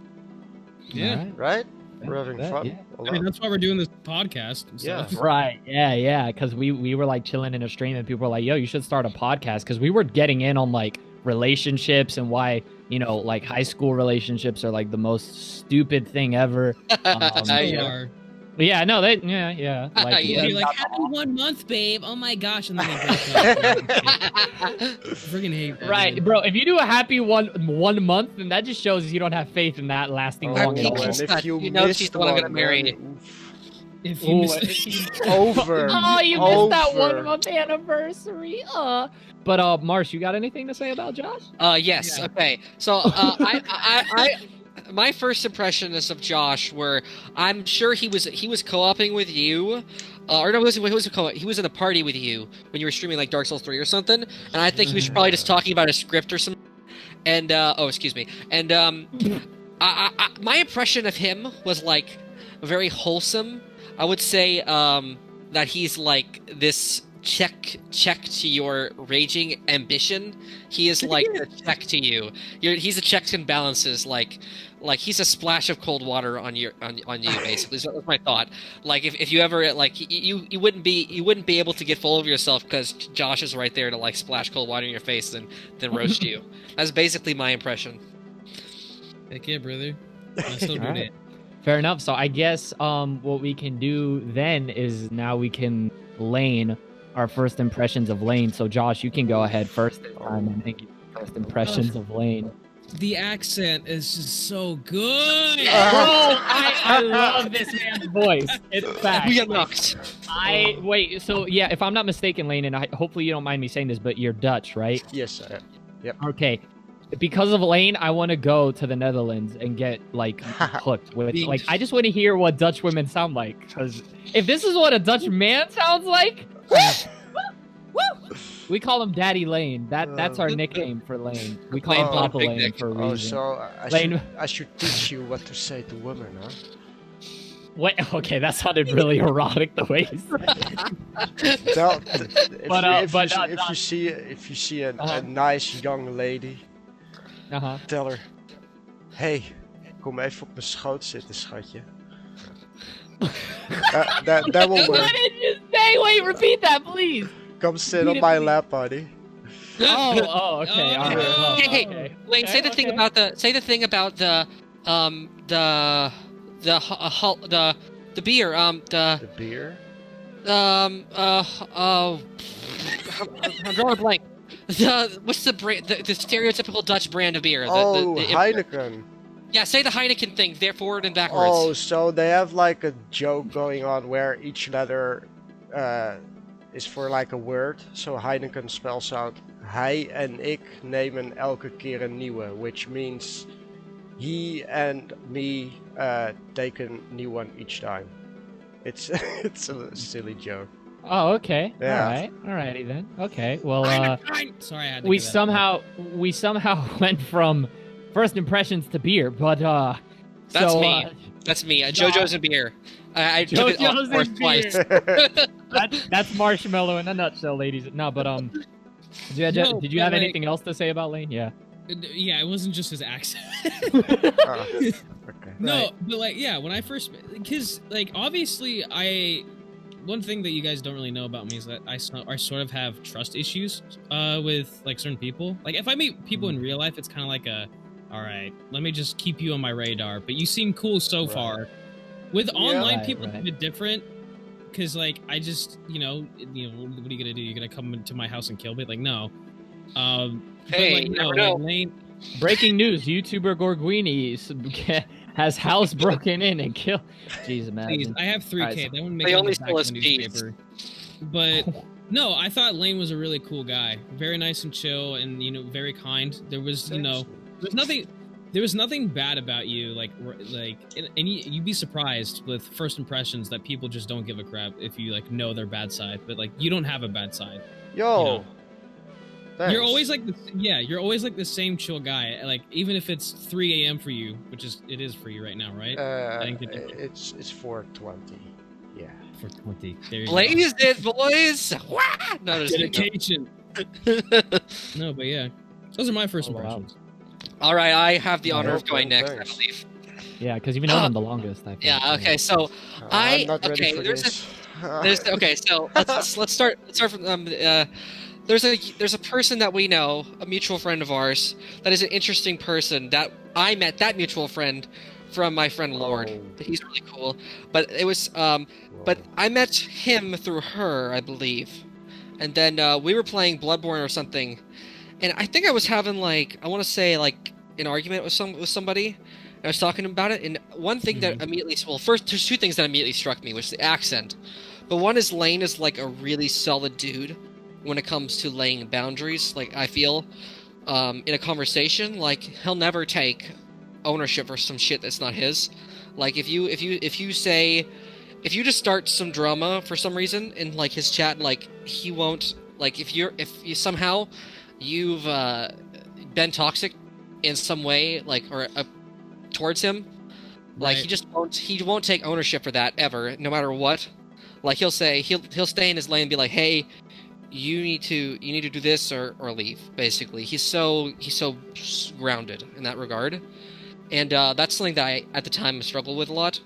Yeah.
Right. We're having fun.
Yeah.
I mean, that's why we're doing this podcast. So.
Yeah.
Right. Yeah. Because we were like chilling in a stream, and people were like, "Yo, you should start a podcast." Because we were getting in on like relationships and why, you know, like high school relationships are like the most stupid thing ever. Yeah, no, yeah. Like,
you're like, happy 1 month, babe. Oh my gosh, and then they break up. Freaking hate that.
Right,
man.
bro. If you do a happy one month, then that just shows you don't have faith in that lasting long at all.
If
you know she's the one I'm gonna marry.
If you miss
over.
Oh, you missed that 1 month anniversary. But Marsh, you got anything to say about Josh?
Yes.
Yeah.
Okay. So I my first impressions of Josh were, I'm sure he was co-oping with you, or no, he was in a party with you when you were streaming like Dark Souls 3 or something, and I think he was probably just talking about a script or something. And excuse me. And my impression of him was like very wholesome. I would say that he's like this check to your raging ambition. He is like a check to you. He's a checks and balances. Like like he's a splash of cold water on you basically. So that's my thought. Like if you ever like you wouldn't be able to get full of yourself because Josh is right there to like splash cold water in your face and then roast you. That's basically my impression.
Heck yeah, brother. I still do
Alright.
it.
Fair enough. So I guess what we can do then is now we can Lane our first impressions of Lane. So Josh, you can go ahead first this time and give first impressions of Lane.
The accent is just so good.
Bro, I love this man's voice. In fact,
We got knocked.
wait. So yeah, if I'm not mistaken, Lane, and hopefully you don't mind me saying this, but you're Dutch, right?
Yes, I am. Yep.
Okay. Because of Lane, I want to go to the Netherlands and get like hooked with like. I just want to hear what Dutch women sound like. Because if this is what a Dutch man sounds like, we call him Daddy Lane. That's our nickname for Lane. We call him
Oh,
Papa
big
Lane
Nick.
for a
Oh,
reason.
so
Lane-
I should teach you what to say to women, huh?
Wait, okay, that sounded really erotic the way he said.
Tell,
But,
if you see a
Uh-huh.
nice young lady,
Uh-huh.
tell her, hey, kom even op mijn schoot zitten, schatje. That will
What
work.
did you say? Wait, repeat that, please.
Come sit on my lap, buddy.
Oh, okay. All right. Well,
Hey,
okay.
Lane, say the thing about the the beer,
The beer?
I'm drawing a blank. What's the brand? The stereotypical Dutch brand of beer. The
Heineken.
Yeah, say the Heineken thing. There, forward and backwards.
Oh, so they have like a joke going on where each letter is for like a word. So Heineken spells out hij en ik nemen elke keer een nieuwe, which means he and me take a new one each time. It's it's a silly joke.
Oh, okay.
Yeah.
Alrighty then. Okay. Well,
Sorry, I had to
we
get that.
somehow went from first impressions to beer, but
That's
so,
me. That's me. JoJo's and beer. I took it
JoJo's
off course
and
twice.
that's Marshmallow in a nutshell, ladies. No, but did you have anything else to say about Lane? Yeah.
Yeah, it wasn't just his accent.
Okay.
No,
Right.
but like, yeah, when I first, because like, obviously, one thing that you guys don't really know about me is that I sort of have trust issues with like certain people. Like, if I meet people in real life, it's kind of like all right, let me just keep you on my radar. But you seem cool so
Right.
far. With online
Right,
people, it's
right.
a bit different. Because like, I just, what are you gonna do? You're gonna come into my house and kill me? Like, no.
Hey,
but, like,
you never
like,
know.
Lane,
Breaking news: YouTuber Gorguini has house broken in and killed. Jeez,
please,
imagine.
I have 3K.
Alright,
That wouldn't make
They
it on
only
the back
stole
of the
his keys.
newspaper. But no, I thought Lane was a really cool guy. Very nice and chill, and very kind. There was, there was nothing bad about you. And you'd be surprised with first impressions that people just don't give a crap if you like know their bad side. But like, you don't have a bad side.
Yo. Thanks.
You're always like you're always like the same chill guy. Like, even if it's 3 a.m. for you, which it is for you right now, right? I didn't get to-
it's 4:20. Yeah.
For 20. There you go.
Blaze it, boys! Wah! No, just kidding.
Dedication. No, but yeah, those are my first
Oh, wow.
impressions.
All right, I have the honor of
Okay,
going next, I
thanks.
believe.
Yeah, because you've known him the longest. I think.
Yeah. Okay. So
I'm not ready
okay.
for
There's
this.
okay. So let's start from there's a person that we know, a mutual friend of ours, that is an interesting person that I met that mutual friend from my friend Lord.
Oh.
He's really cool. But it was but I met him through her, I believe. And then we were playing Bloodborne or something. And I think I was having like, I want to say like an argument with somebody. And I was talking about it, and one thing that immediately, well, first there's two things that immediately struck me, which is the accent. But one is Lane is like a really solid dude when it comes to laying boundaries. Like, I feel in a conversation, like he'll never take ownership for some shit that's not his. Like if you just start some drama for some reason in like his chat, like he won't, like if you somehow you've been toxic in some way, like or towards him, like
Right.
he won't take ownership for that ever, no matter what. Like he'll stay in his lane and be like, hey, you need to do this or leave. Basically, he's so grounded in that regard. And that's something that I, at the time, struggled with a lot.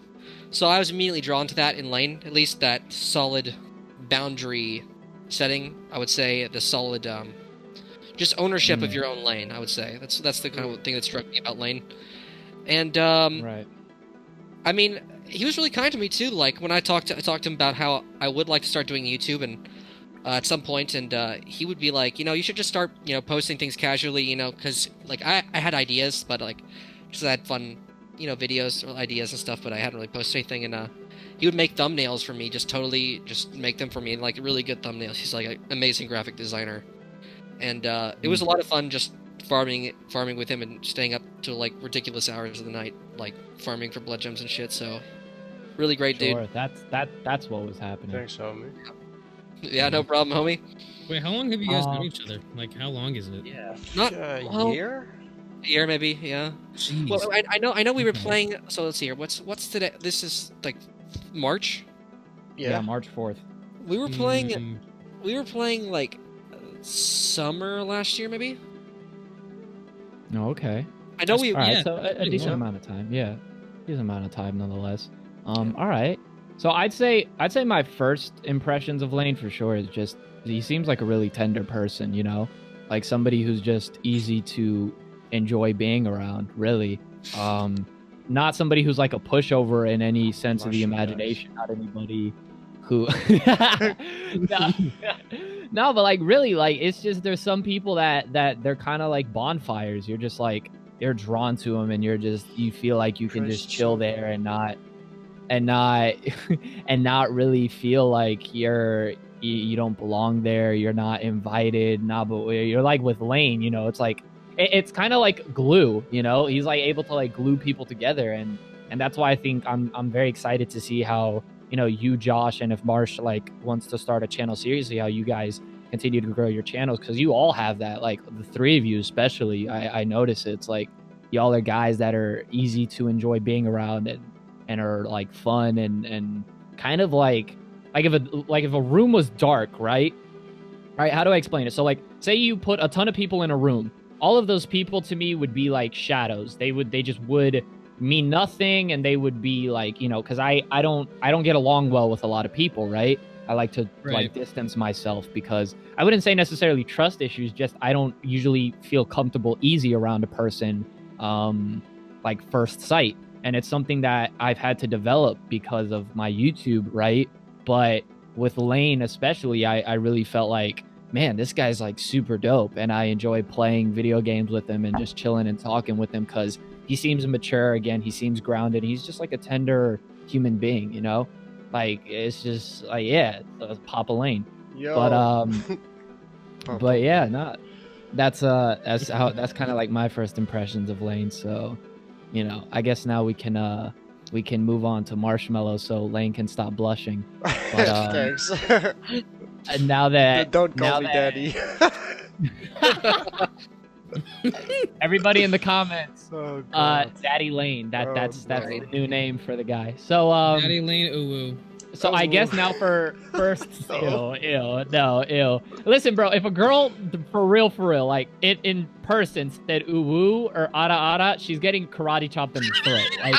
So I was immediately drawn to that in lane, at least that solid boundary setting, I would say, the solid, just ownership of your own lane, I would say. That's the kind of thing that struck me about lane. And,
Right.
I mean, he was really kind to me, too. Like, when I talked to him about how I would like to start doing YouTube and at some point, and he would be like, you know, you should just start, you know, posting things casually, you know, because, like, I had ideas, but, like, just I had fun, you know, videos or ideas and stuff, but I hadn't really posted anything, and he would make thumbnails for me, just make them for me, like, really good thumbnails. He's, like, an amazing graphic designer, and it was a lot of fun just farming with him and staying up to, like, ridiculous hours of the night, like, farming for blood gems and shit, so really great dude.
That's what was happening.
Thanks, homie.
Yeah, no problem, homie.
Wait, how long have you guys known each other? Like, how long is it?
Yeah.
Not
A
well,
year?
a year maybe, yeah.
Jeez.
Well, I know we were
Okay.
playing. So let's see here. What's today? This is like March.
Yeah, March 4th.
We were playing.
Mm,
We were playing like summer last year, maybe.
Oh, okay.
I know we.
All right,
Yeah,
so a
pretty
decent
long.
amount of time. Yeah, decent amount of time nonetheless. All right. So I'd say my first impressions of Lane for sure is just he seems like a really tender person, you know, like somebody who's just easy to enjoy being around. Really, not somebody who's like a pushover in any sense of the
Marshall,
imagination. Not anybody who. No. No, but like really, like it's just there's some people that they're kind of like bonfires. You're just like you're drawn to them, and you feel like you can just chill there and not and not really feel like you don't belong there. You're not invited. Nah, but you're like with Lane, you know. It's like it's kind of like glue, you know. He's like able to like glue people together, and that's why I think I'm very excited to see how, you know, you, Josh, and if Marsh like wants to start a channel seriously, how you guys continue to grow your channels, because you all have that. Like the three of you, especially, I notice it's like y'all are guys that are easy to enjoy being around and are like fun and kind of like if a room was dark, right? Right? How do I explain it? So like, say you put a ton of people in a room, all of those people to me would be like shadows. They just would mean nothing, and they would be like, you know, because I don't get along well with a lot of people, right? I like to like distance myself because I wouldn't say necessarily trust issues, just I don't usually feel comfortable easy around a person like first sight. And it's something that I've had to develop because of my YouTube, right? But with Lane especially, I really felt like, man, this guy's like super dope, and I enjoy playing video games with him and just chilling and talking with him because he seems mature. Again, he seems grounded. He's just like a tender human being, you know? Like, it's just like, yeah, Papa Lane.
Yo.
But yeah, not that's kind of like my first impressions of Lane. So, you know, I guess now we can move on to Marshmallow so Lane can stop blushing. But,
Thanks.
and now that
Don't call me daddy.
everybody in the comments,
Oh, God.
Daddy Lane. That's
boy.
the new name for the guy. So
Daddy Lane Uwu.
So I guess now for first, ew. Listen, bro, if a girl for real, like it in person said uwu or ara, she's getting karate chopped in the throat. Like,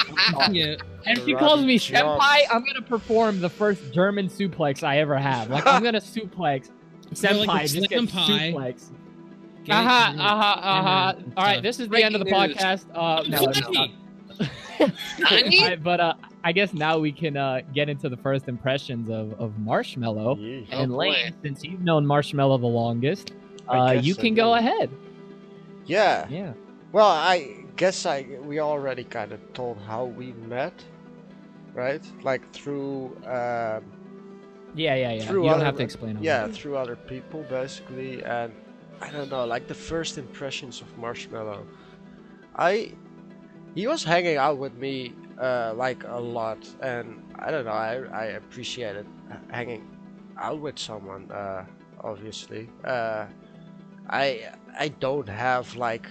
Yeah.
and if she calls me
Karate chops.
senpai, I'm gonna perform the first German suplex I ever have. Like I'm gonna suplex senpai,
like
just get
senpai.
suplex.
Get it?
All right, this is the end of the
Breaking news.
podcast. No, it's not. But I guess now we can get into the first impressions of Marshmallow.
Yeesh.
And
Oh,
Lane,
boy.
since you've known Marshmallow the longest,
I guess
you
I
can go
do.
ahead.
Yeah.
Yeah.
Well, I guess we already kind of told how we met, right? Like through
Yeah.
Through
You don't
other-
have to explain all
yeah,
that.
through other people basically, and I don't know, like the first impressions of Marshmallow. He was hanging out with me like a lot, and I don't know, I appreciated hanging out with someone. Obviously, I don't have like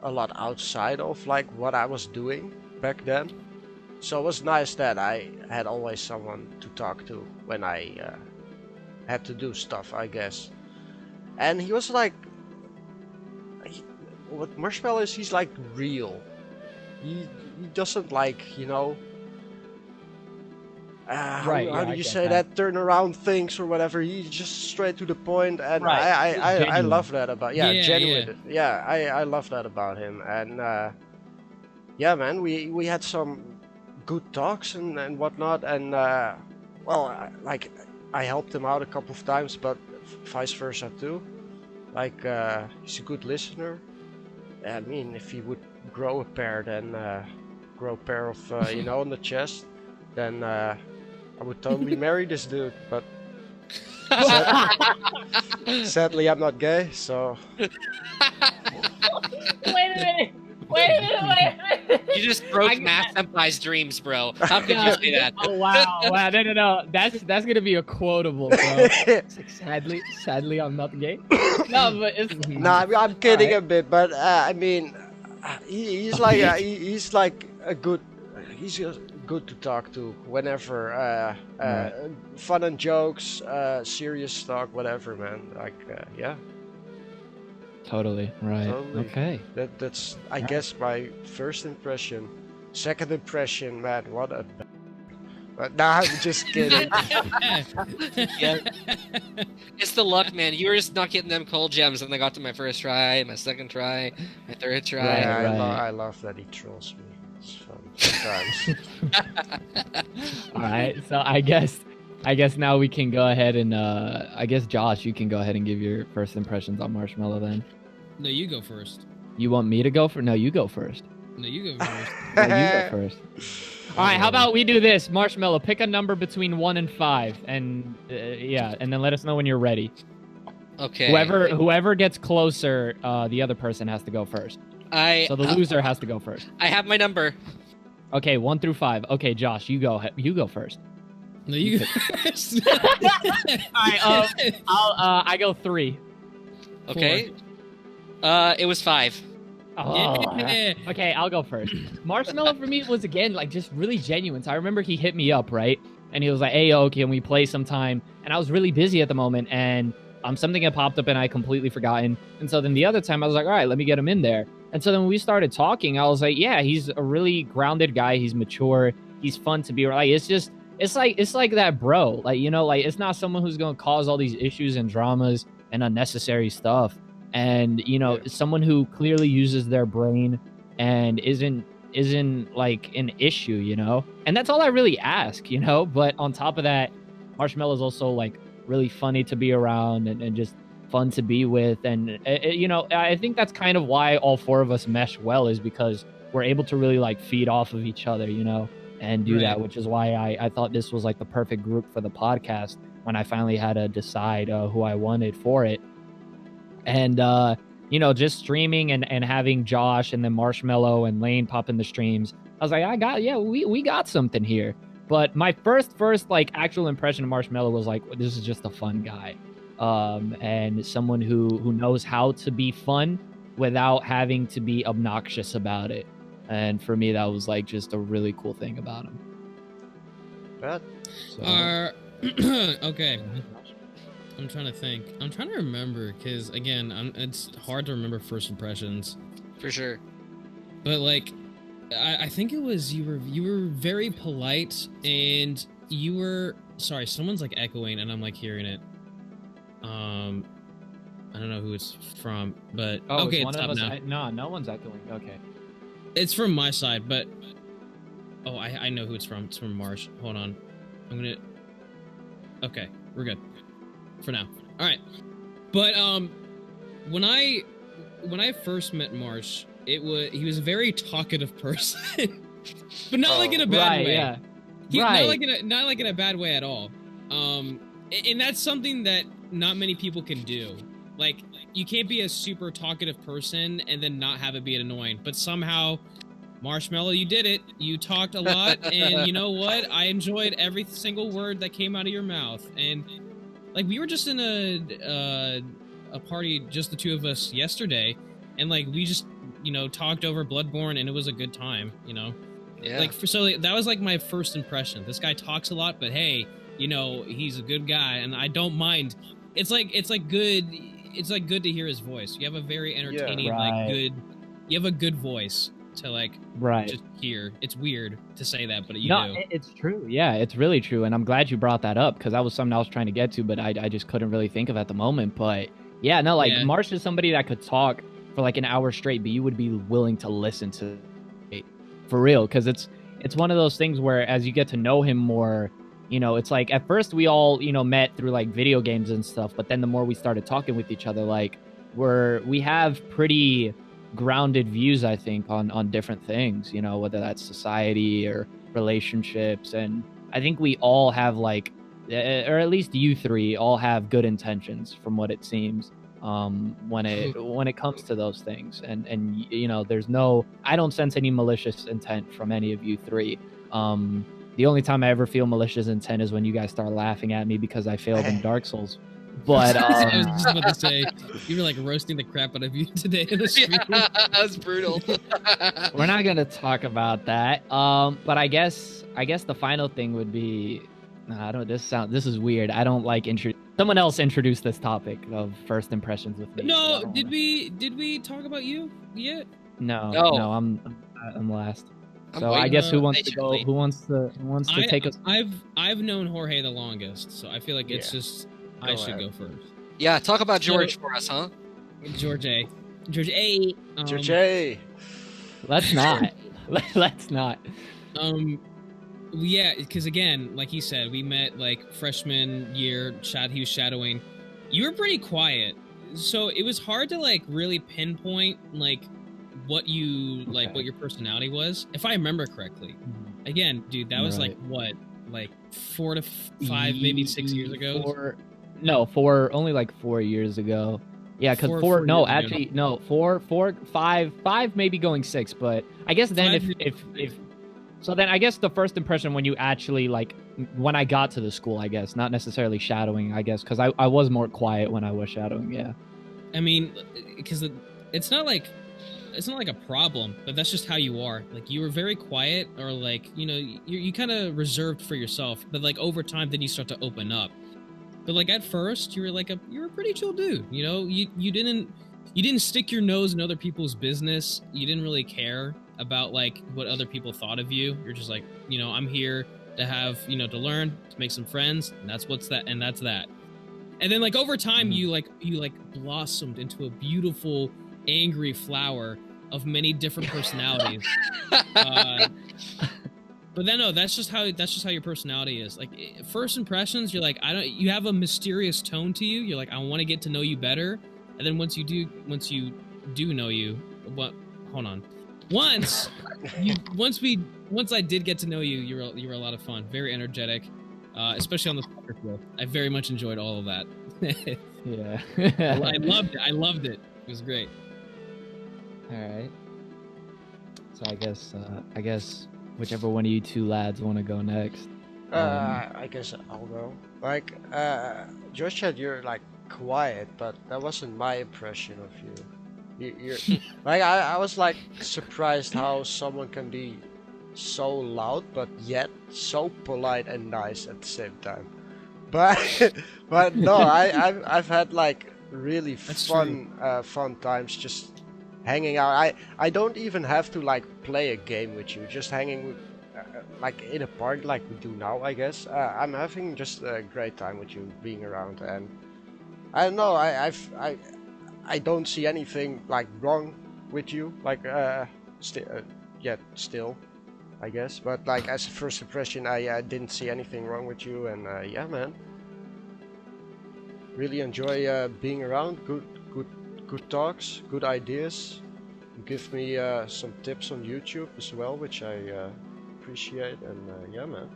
a lot outside of like what I was doing back then, so it was nice that I had always someone to talk to when I had to do stuff, I guess. And he was like, what Marshmallow is, he's like real. he doesn't like, you know,
Right,
how
yeah,
do
I
you
get
say
that.
that, turn around things or whatever. He's just straight to the point, and
Right,
I
genuine.
love that about,
Yeah,
genuine. Yeah, I love that about him. And yeah, man, we had some good talks and whatnot, and well, like I helped him out a couple of times, but vice versa too. Like he's a good listener. I mean, if he would grow a pair, then grow a pair of you know, on the chest, then I would totally marry this dude. But sadly, I'm not gay, so.
Wait a minute. Wait a minute.
You just broke
I-
Matt Senpai's dreams, bro. How could you say that?
Oh wow, wow, no. That's gonna be a quotable, bro. Sadly, I'm not gay. No, but it's
Nah, I'm kidding
Alright.
a bit, but I mean, he's like he's like a good, he's just good to talk to whenever.
Right.
Fun and jokes, serious talk, whatever, man. Like yeah,
Totally right.
totally.
Okay.
That's I
Alright.
guess my first impression. Second impression, man, what a. But nah, I'm just kidding.
Yeah. It's the luck, man. You were just not getting them cold gems, and I got to my first try, my second try, my third try.
Yeah,
Right.
I love that he trolls me. It's fun sometimes.
All right. So I guess now we can go ahead and I guess Josh, you can go ahead and give your first impressions on Marshmallow then.
No, you go first.
You want me to go for? No, you go first.
No, you go first.
No, you go first. All right. How about we do this, Marshmallow? Pick a number between 1 and 5, and yeah, and then let us know when you're ready.
Okay.
Whoever gets closer, the other person has to go first. So the loser has to go first.
I have my number.
Okay, 1 through 5. Okay, Josh, you go. You go first.
No, you go first.
All right. I go 3.
Okay. It was 5.
Oh,
Yeah.
okay, I'll go first. Marshmallow for me was again like just really genuine. So I remember he hit me up, right? And he was like, "Hey, yo, can we play sometime?" And I was really busy at the moment, and something had popped up and I completely forgotten. And so then the other time I was like, "All right, let me get him in there." And so then when we started talking, I was like, "Yeah, he's a really grounded guy. He's mature. He's fun to be around. Like, it's like that bro. Like, you know, like it's not someone who's gonna cause all these issues and dramas and unnecessary stuff." And you know, someone who clearly uses their brain and isn't like an issue, you know. And that's all I really ask, you know. But on top of that, Marshmallow's also like really funny to be around and just fun to be with. And you know, I think that's kind of why all 4 of us mesh well, is because we're able to really like feed off of each other, you know, and do that, which is why I thought this was like the perfect group for the podcast when I finally had to decide who I wanted for it. And you know, just streaming and having Josh and then Marshmallow and Lane pop in the streams, I was like, we got something here. But my first like actual impression of Marshmallow was like, this is just a fun guy, and someone who knows how to be fun without having to be obnoxious about it. And for me, that was like just a really cool thing about him.
But
So,
Okay. I'm trying to think. I'm trying to remember, because again, it's hard to remember first impressions.
For sure.
But like, I think it was you were very polite, and you were sorry. Someone's like echoing, and I'm like hearing it. I don't know who it's from, but okay, it's up now.
No one's echoing. Okay.
It's from my side, but I know who it's from. It's from Marsh. Hold on, I'm gonna. Okay, we're good for now. All right, but when I first met Marsh, he was a very talkative person, but not like in a bad way.
Yeah.
Not like in a bad way at all. And that's something that not many people can do. Like, you can't be a super talkative person and then not have it be annoying. But somehow, Marshmallow, you did it. You talked a lot, and you know what? I enjoyed every single word that came out of your mouth. And like, we were just in a party, just the 2 of us yesterday, and like we just talked over Bloodborne, and it was a good time.
Yeah.
Like that was like my first impression. This guy talks a lot, but hey, he's a good guy, and I don't mind. It's good to hear his voice. You have a very entertaining,
Right.
you have a good voice. to like
Right.
just hear. It's weird to say that, but you
No,
do.
it's true. Yeah, it's really true. And I'm glad you brought that up because that was something I was trying to get to, but I just couldn't really think of at the moment. But yeah, no, like
Yeah.
Marsh is somebody that could talk for like an hour straight, but you would be willing to listen to it for real. Because it's one of those things where as you get to know him more, you know, it's like at first we all, you know, met through like video games and stuff, but then the more we started talking with each other, like we have pretty grounded views, I think, on different things, you know, whether that's society or relationships. And I think we all have like, or at least you three all have good intentions from what it seems, when it comes to those things. And you know, I don't sense any malicious intent from any of you three. The only time I ever feel malicious intent is when you guys start laughing at me because I failed in Dark Souls. But
I was just about to say, you were like roasting the crap out of you today in the stream.
Yeah, that was brutal.
we're not gonna talk about that. But I guess the final thing would be, this is weird. I don't like someone else introduce this topic of first impressions with me.
No,
so
did we talk about you yet?
No,
No.
I'm last.
I'm
So I
waiting
guess who wants to
patiently.
go? Who wants to take us?
I've known Jorge the longest, so I feel like it's
Yeah.
just I
Go
should
ahead.
go first.
Yeah, talk about George for us, huh?
George A. George A.
Jay.
Let's not. Let's not.
Yeah, because again, like he said, we met like freshman year. He was shadowing. You were pretty quiet, so it was hard to like really pinpoint like what you like, what your personality was, if I remember correctly. Again, dude, that was like what, like 4 to 5, maybe 6 years ago.
Only like 4 years ago. Yeah, because
Four
four. No,
years ago.
actually, no. 4, 5, maybe going 6. But I guess then if so, then I guess the first impression when you actually like when I got to the school, I guess not necessarily shadowing. I guess because I was more quiet when I was shadowing. Yeah.
I mean, because it's not like a problem, but that's just how you are. Like you were very quiet, or like, you know, you kind of reserved for yourself. But like over time, then you start to open up. But like at first, you were a pretty chill dude. You know, you didn't stick your nose in other people's business. You didn't really care about like what other people thought of you. You're just like, you know, I'm here to have, you know, to learn, to make some friends, and that's that. And then like over time, you blossomed into a beautiful, angry flower of many different personalities. But then no, that's just how your personality is. Like first impressions, you're like, you have a mysterious tone to you. You're like, I want to get to know you better. And then once you do know you, hold on. Once I did get to know you, you were a lot of fun, very energetic, especially on the soccer field. I very much enjoyed all of that.
Yeah.
I loved it. It was great.
All right. So I guess whichever one of you two lads want to go next.
I guess I'll go. Like, Josh said you're like quiet, but that wasn't my impression of you. You're like I was like surprised how someone can be so loud, but yet so polite and nice at the same time. But no, I've had like really fun times just hanging out. I don't even have to like play a game with you, just hanging with, like in a party like we do now, I guess. I'm having just a great time with you, being around, and I don't know, I don't see anything like wrong with you, like still, I guess. But like as a first impression, I didn't see anything wrong with you, and yeah, man, really enjoy being around. Good talks, good ideas. You give me some tips on YouTube as well, which I appreciate, and yeah, man.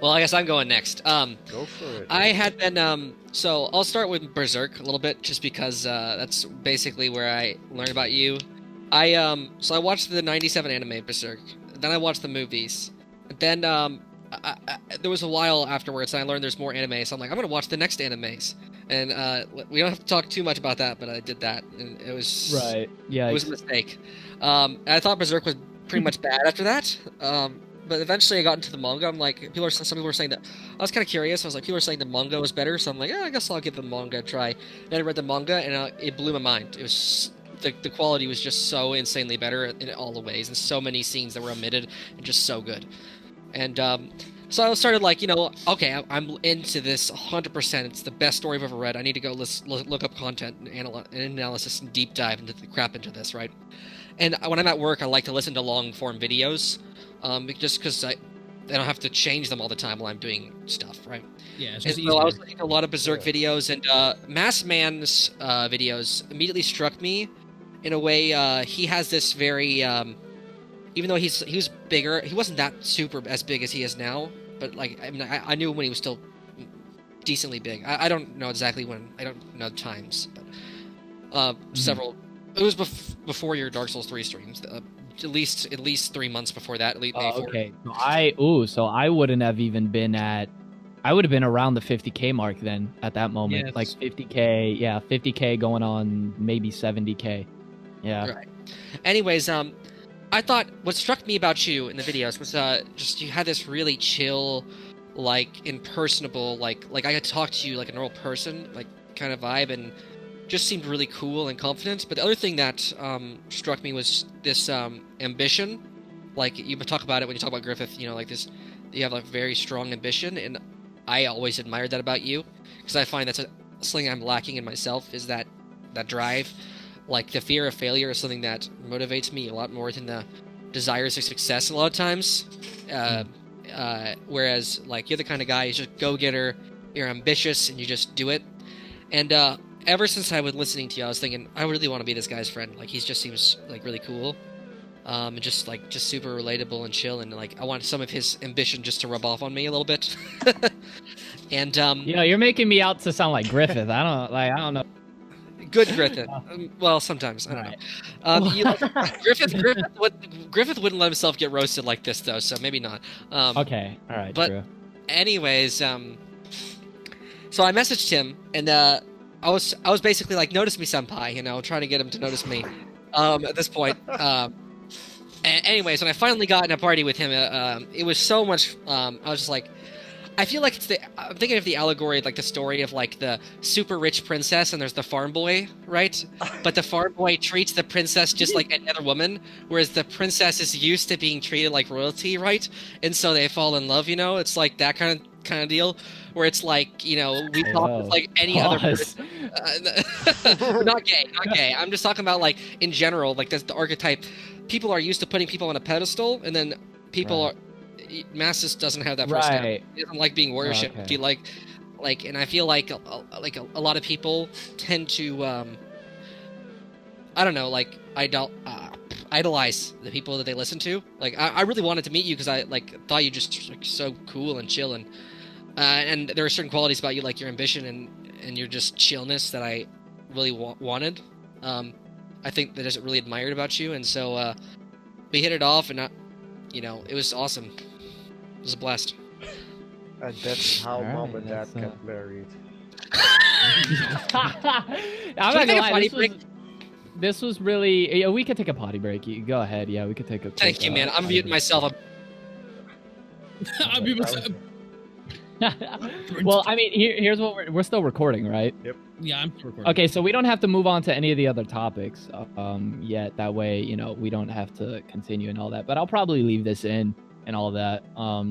Well, I guess I'm going next.
Go for it.
I had been, so I'll start with Berserk a little bit, just because that's basically where I learned about you. So I watched the 97 anime Berserk, then I watched the movies, then there was a while afterwards, and I learned there's more anime, so I'm like, I'm gonna watch the next animes. And we don't have to talk too much about that, but I did that, and it was
Right. Yeah.
it was a mistake. And I thought Berserk was pretty much bad after that. But eventually I got into the manga. I'm like, some people were saying that. I was kind of curious. I was like, people are saying the manga was better, so I'm like, I guess I'll give the manga a try. Then I read the manga, and it blew my mind. It was the quality was just so insanely better in all the ways, and so many scenes that were omitted and just so good. And so I started like, okay, I'm into this 100%. It's the best story I've ever read. I need to go look up content and analysis and deep dive into the crap into this, right? And when I'm at work, I like to listen to long form videos, just because I don't have to change them all the time while I'm doing stuff, right?
Yeah, it's
And
just
so I
easier.
was looking at a lot of Berserk videos, and Mass Man's videos immediately struck me in a way. He has this very, even though he was bigger, he wasn't that super as big as he is now. But like, I mean, I knew when he was still decently big. I don't know exactly when. I don't know the times, but several. It was before your Dark Souls 3 streams. At least 3 months before that. At least maybe 4.
Okay. So I wouldn't have even been at. I would have been around the 50K mark then at that moment.
Yes.
Like 50K, yeah, 50K going on maybe 70K. Yeah.
Right. Anyways, I thought what struck me about you in the videos was just you had this really chill, like impersonable, like I could talk to you like a normal person, like kind of vibe, and just seemed really cool and confident. But the other thing that struck me was this ambition. Like you talk about it when you talk about Griffith, like this, you have like very strong ambition, and I always admired that about you, because I find that's something I'm lacking in myself, is that drive. Like the fear of failure is something that motivates me a lot more than the desires of success a lot of times. Whereas like you're the kind of guy who's just go-getter, you're ambitious, and you just do it. And ever since I was listening to you, I was thinking I really want to be this guy's friend. Like he just seems like really cool. And just super relatable and chill, and like I want some of his ambition just to rub off on me a little bit. And
You're making me out to sound like Griffith. I don't know.
Good Griffith. Well, sometimes I don't know. Griffith wouldn't let himself get roasted like this though, so maybe not.
Okay, all right.
But
true.
anyways, so I messaged him, and I was basically like, notice me, senpai, trying to get him to notice me. At this point, anyways, when I finally got in a party with him, it was so much. I was just like, I feel like I'm thinking of the allegory, like the story of like the super rich princess, and there's the farm boy, right? But the farm boy treats the princess just like another woman, whereas the princess is used to being treated like royalty, right? And so they fall in love. It's like that kind of deal, where it's like we talk with like any other person. Not gay. I'm just talking about like in general, like the archetype. People are used to putting people on a pedestal, and then people are. Masses doesn't have that personality. He doesn't like being worshipped.
Okay.
He like, and I feel like a lot of people tend to I don't know, like idolize the people that they listen to. Like I really wanted to meet you because I thought you just like so cool and chill, and there are certain qualities about you, like your ambition and your just chillness, that I really wanted. I think that is really admired about you, and so we hit it off, and it was awesome. It was a blast.
And that's how
Alright,
mom and dad
that's,
got married.
I'm not
Should we
gonna
take a
lie,
potty
this
break?
this was really. Yeah, we could take a potty break. You go ahead. Yeah, we could take a.
Thank you, man. I'm muting myself.
I'll be
Well, I mean, here's what we're still recording, right?
Yeah, I'm recording.
Okay, so we don't have to move on to any of the other topics yet. That way, we don't have to continue and all that. But I'll probably leave this in and all that,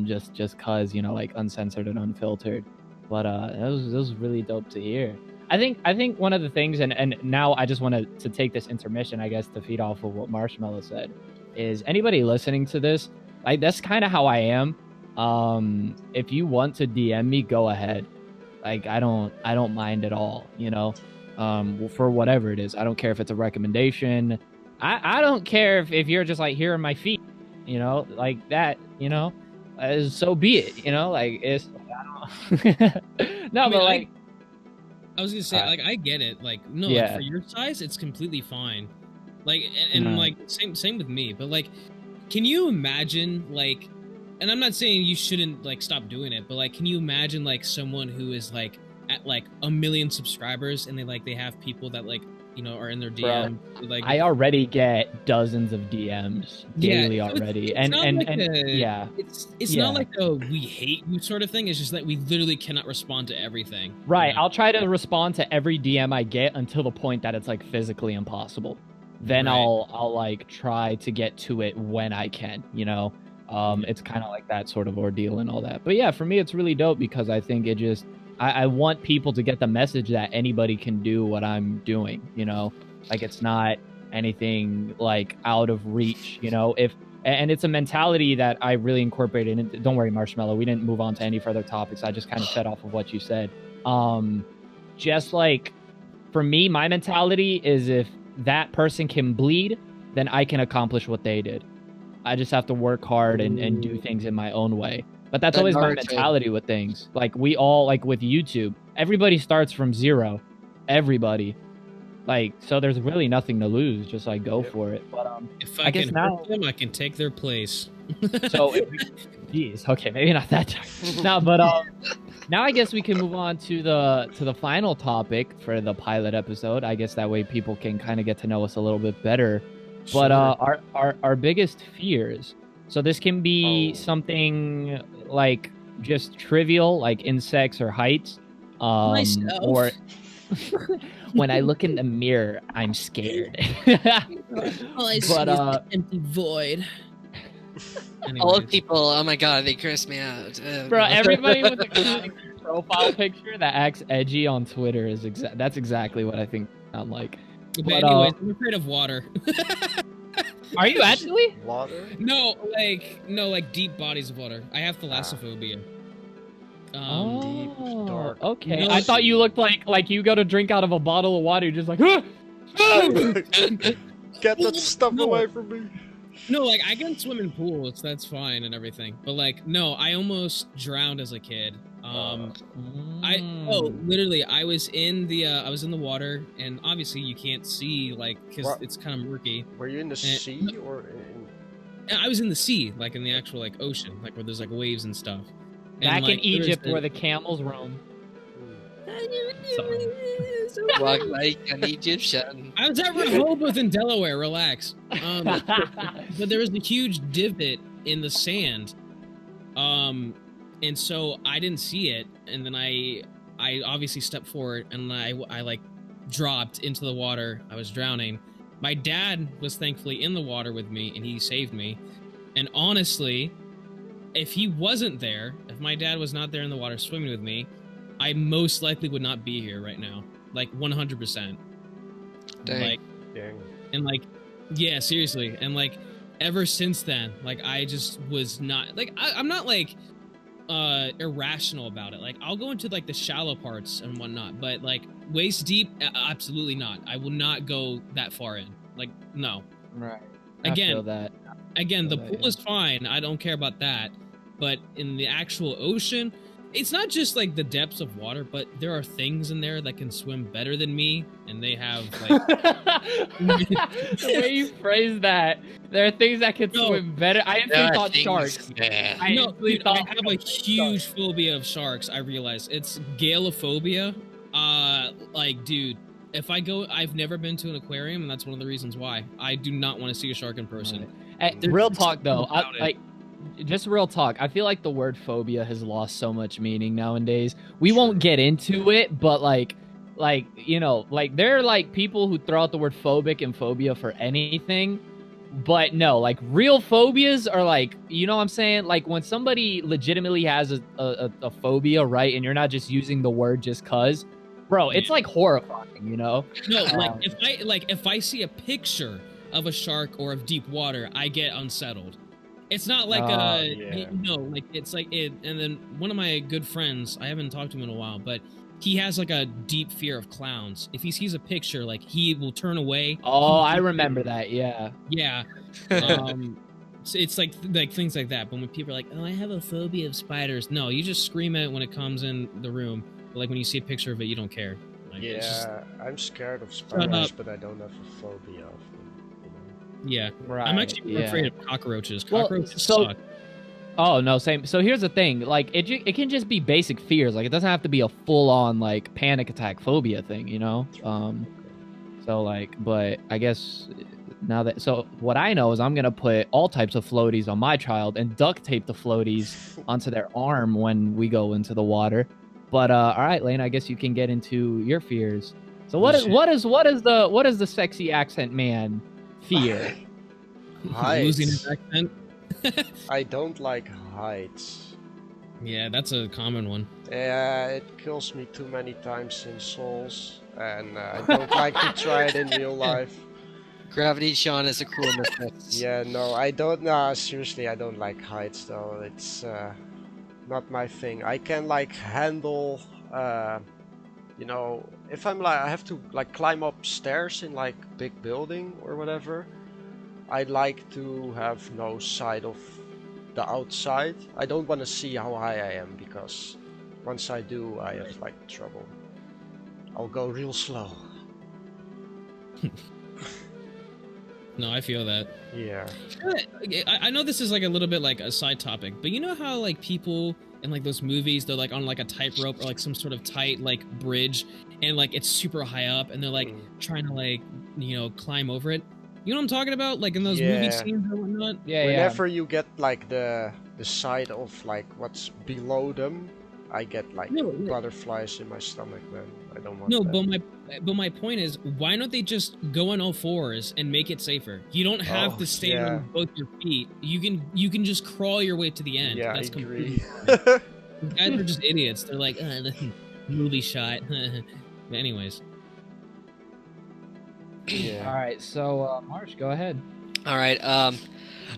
just cause like uncensored and unfiltered. But it was really dope to hear. I think one of the things, and now I just wanted to take this intermission, I guess, to feed off of what Marshmallow said, is anybody listening to this, like that's kind of how I am. If you want to DM me, go ahead. Like I don't mind at all, for whatever it is. I don't care if it's a recommendation. I don't care if you're just like, here are my feet, like that, so be it, like it's, I don't no, but like,
I was gonna say, like, I get it. Like, no,
Yeah.
like, for your size, it's completely fine. Like, and like, same with me. But like, can you imagine, like, and I'm not saying you shouldn't like stop doing it, but like, can you imagine like someone who is like at like 1 million subscribers, and they have people that like are in their DM. Like,
I already get dozens of DMs daily already,
it's
it's
not like a we hate you sort of thing. It's just that we literally cannot respond to everything.
Right. I'll try to respond to every DM I get until the point that it's like physically impossible. then
Right.
I'll like try to get to it when I can, you know. It's kind of like that sort of ordeal and all that. But yeah, for me, it's really dope because I think it just I want people to get the message that anybody can do what I'm doing, you know, like it's not anything like out of reach, you know. And it's a mentality that I really incorporated into. Don't worry, Marshmallow, we didn't move on to any further topics. I just kind of fed off of what you said. Just like for me, my mentality is if that person can bleed, then I can accomplish what they did. I just have to work hard and do things in my own way. But that's
That
always my
Naruto.
mentality with things. Like we all, like with YouTube, everybody starts from zero. Everybody. Like, so there's really nothing to lose. Just like go for it. But
If
I
I,
guess
can
now-
hurt them, I can take their place.
so jeez, okay, maybe not that time. No, but now I guess we can move on to the final topic for the pilot episode. I guess that way people can kind of get to know us a little bit better. But our biggest fears. So this can be something like just trivial, like insects or heights.
Myself.
Or when I look in the mirror, I'm scared.
All I
But,
an empty void.
All of people, oh my god, they curse me out.
Bro, everybody with a profile picture that acts edgy on Twitter is that's exactly what I think I'm like.
But
But,
anyways, I'm afraid of water.
Are you actually?
Water?
No, like deep bodies of water. I have thalassophobia.
Deep, dark.
Okay.
No,
I thought you looked like you go to drink out of a bottle of water, you're just like, "Ah! Ah!"
Get that stuff
No.
away from me.
No, like I can swim in pools, that's fine and everything. But like, no, I almost drowned as a kid. Literally, I was in the water, and obviously you can't see, like, because
What?
it's kind of murky.
Were you in the sea or in...
And I was in the sea, like in the actual like ocean, like where there's like waves and stuff. And,
Back in
like, there was
Egypt where the camels roam.
Walk like an Egyptian.
I was at Rehoboth in Delaware. Relax. But there was a huge divot in the sand, and so I didn't see it, and then I obviously stepped forward, and I like dropped into the water. I was drowning. My dad was thankfully in the water with me, and he saved me. And honestly, if he wasn't there, if my dad was not there in the water swimming with me, I most likely would not be here right now. Like 100%.
Dang.
Like,
Dang.
and like, yeah, seriously. And like, ever since then, like, I just was not like, I'm not like irrational about it. Like, I'll go into like the shallow parts and whatnot, but like waist deep, absolutely not. I will not go that far in. Like, no.
Right.
Again,
I feel that.
Again, the
Right,
pool
yeah.
is fine. I don't care about that. But in the actual ocean, it's not just like the depths of water, but there are things in there that can swim better than me, and they have like
The way you phrase that, there are things that can
No.
swim better. I instantly thought sharks.
Yeah.
I
no,
instantly
dude, I
thought
have a huge phobia of sharks. I realize it's galeophobia. Like, dude, if I go, I've never been to an aquarium, and that's one of the reasons why I do not want to see a shark in person.
Real talk though,
about it.
like just real talk. I feel like the word phobia has lost so much meaning nowadays. We won't get into it, but like you know, like there are like people who throw out the word phobic and phobia for anything. But no, like real phobias are like, you know what I'm saying? Like when somebody legitimately has a phobia, right? And you're not just using the word just cause, bro, it's like horrifying, you know?
No, like if I see a picture of a shark or of deep water, I get unsettled. It's not like
yeah.
like it's like it. And then one of my good friends, I haven't talked to him in a while, but he has like a deep fear of clowns. If he sees a picture, like he will turn away.
Oh, I remember that. Yeah.
Yeah. So it's like things like that. But when people are like, "Oh, I have a phobia of spiders," no, you just scream it when it comes in the room. But like when you see a picture of it, you don't care. Like, it's just-
Yeah, I'm scared of spiders, but I don't have a phobia of them. You know?
yeah.
Right.
I'm actually more
yeah.
afraid of cockroaches.
Well,
Cockroaches
so-
suck.
Oh no, same. So here's the thing, like it can just be basic fears. Like it doesn't have to be a full on like panic attack phobia thing, you know. So like, but I guess now that what I know is I'm gonna put all types of floaties on my child and duct tape the floaties onto their arm when we go into the water. But all right, Lane, I guess you can get into your fears. So what is the sexy accent man fear.
Losing his
Heights.
accent.
I don't like heights.
Yeah, that's a common one.
Yeah, it kills me too many times in Souls, and I don't like to try it in real life.
Gravity Sean is a cruel mistress.
Yeah, no, I don't. Nah, seriously, I don't like heights though. It's not my thing. I can like handle, you know, if I'm like I have to like climb up stairs in like big building or whatever. I like to have no sight of the outside. I don't want to see how high I am because once I do, I have like trouble. I'll go real slow.
No, I feel that.
Yeah.
I know this is like a little bit like a side topic, but you know how like people in like those movies, they're like on like a tightrope or like some sort of tight like bridge, and like it's super high up, and they're like trying to like, you know, climb over it. You know what I'm talking about? Like in those movie
Yeah.
scenes or whatnot.
Yeah,
Whenever you get like the sight of like what's below them, I get like
No,
butterflies in my stomach, man. I don't want
no,
that.
but my point is, why don't they just go on all fours and make it safer? You don't have
Oh,
to stand
yeah.
on both your feet. You can just crawl your way to the end.
Yeah,
That's
I agree.
completely fine. These guys are just idiots. They're like, movie shot. But anyways.
Yeah.
All right, so Marsh, go ahead.
All right.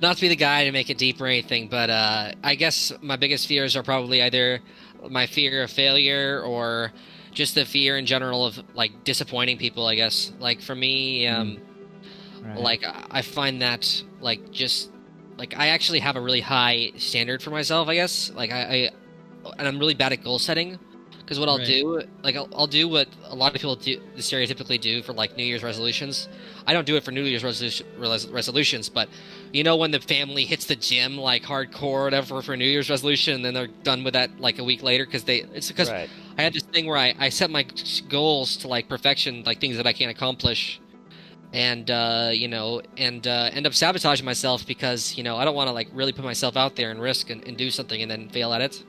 Not to be the guy to make it deep or anything, but I guess my biggest fears are probably either my fear of failure or just the fear in general of like disappointing people. I guess like for me,
Right.
like I find that like just like I actually have a really high standard for myself. I guess like and I'm really bad at goal setting. Because what I'll
Right.
do, like I'll do what a lot of people do, stereotypically do for like New Year's resolutions. I don't do it for New Year's resolutions, but you know when the family hits the gym like hardcore or whatever for New Year's resolution, and then they're done with that like a week later because
Right.
I had this thing where I set my goals to like perfection, like things that I can't accomplish, and you know, and end up sabotaging myself because you know I don't want to like really put myself out there and risk and do something and then fail at it.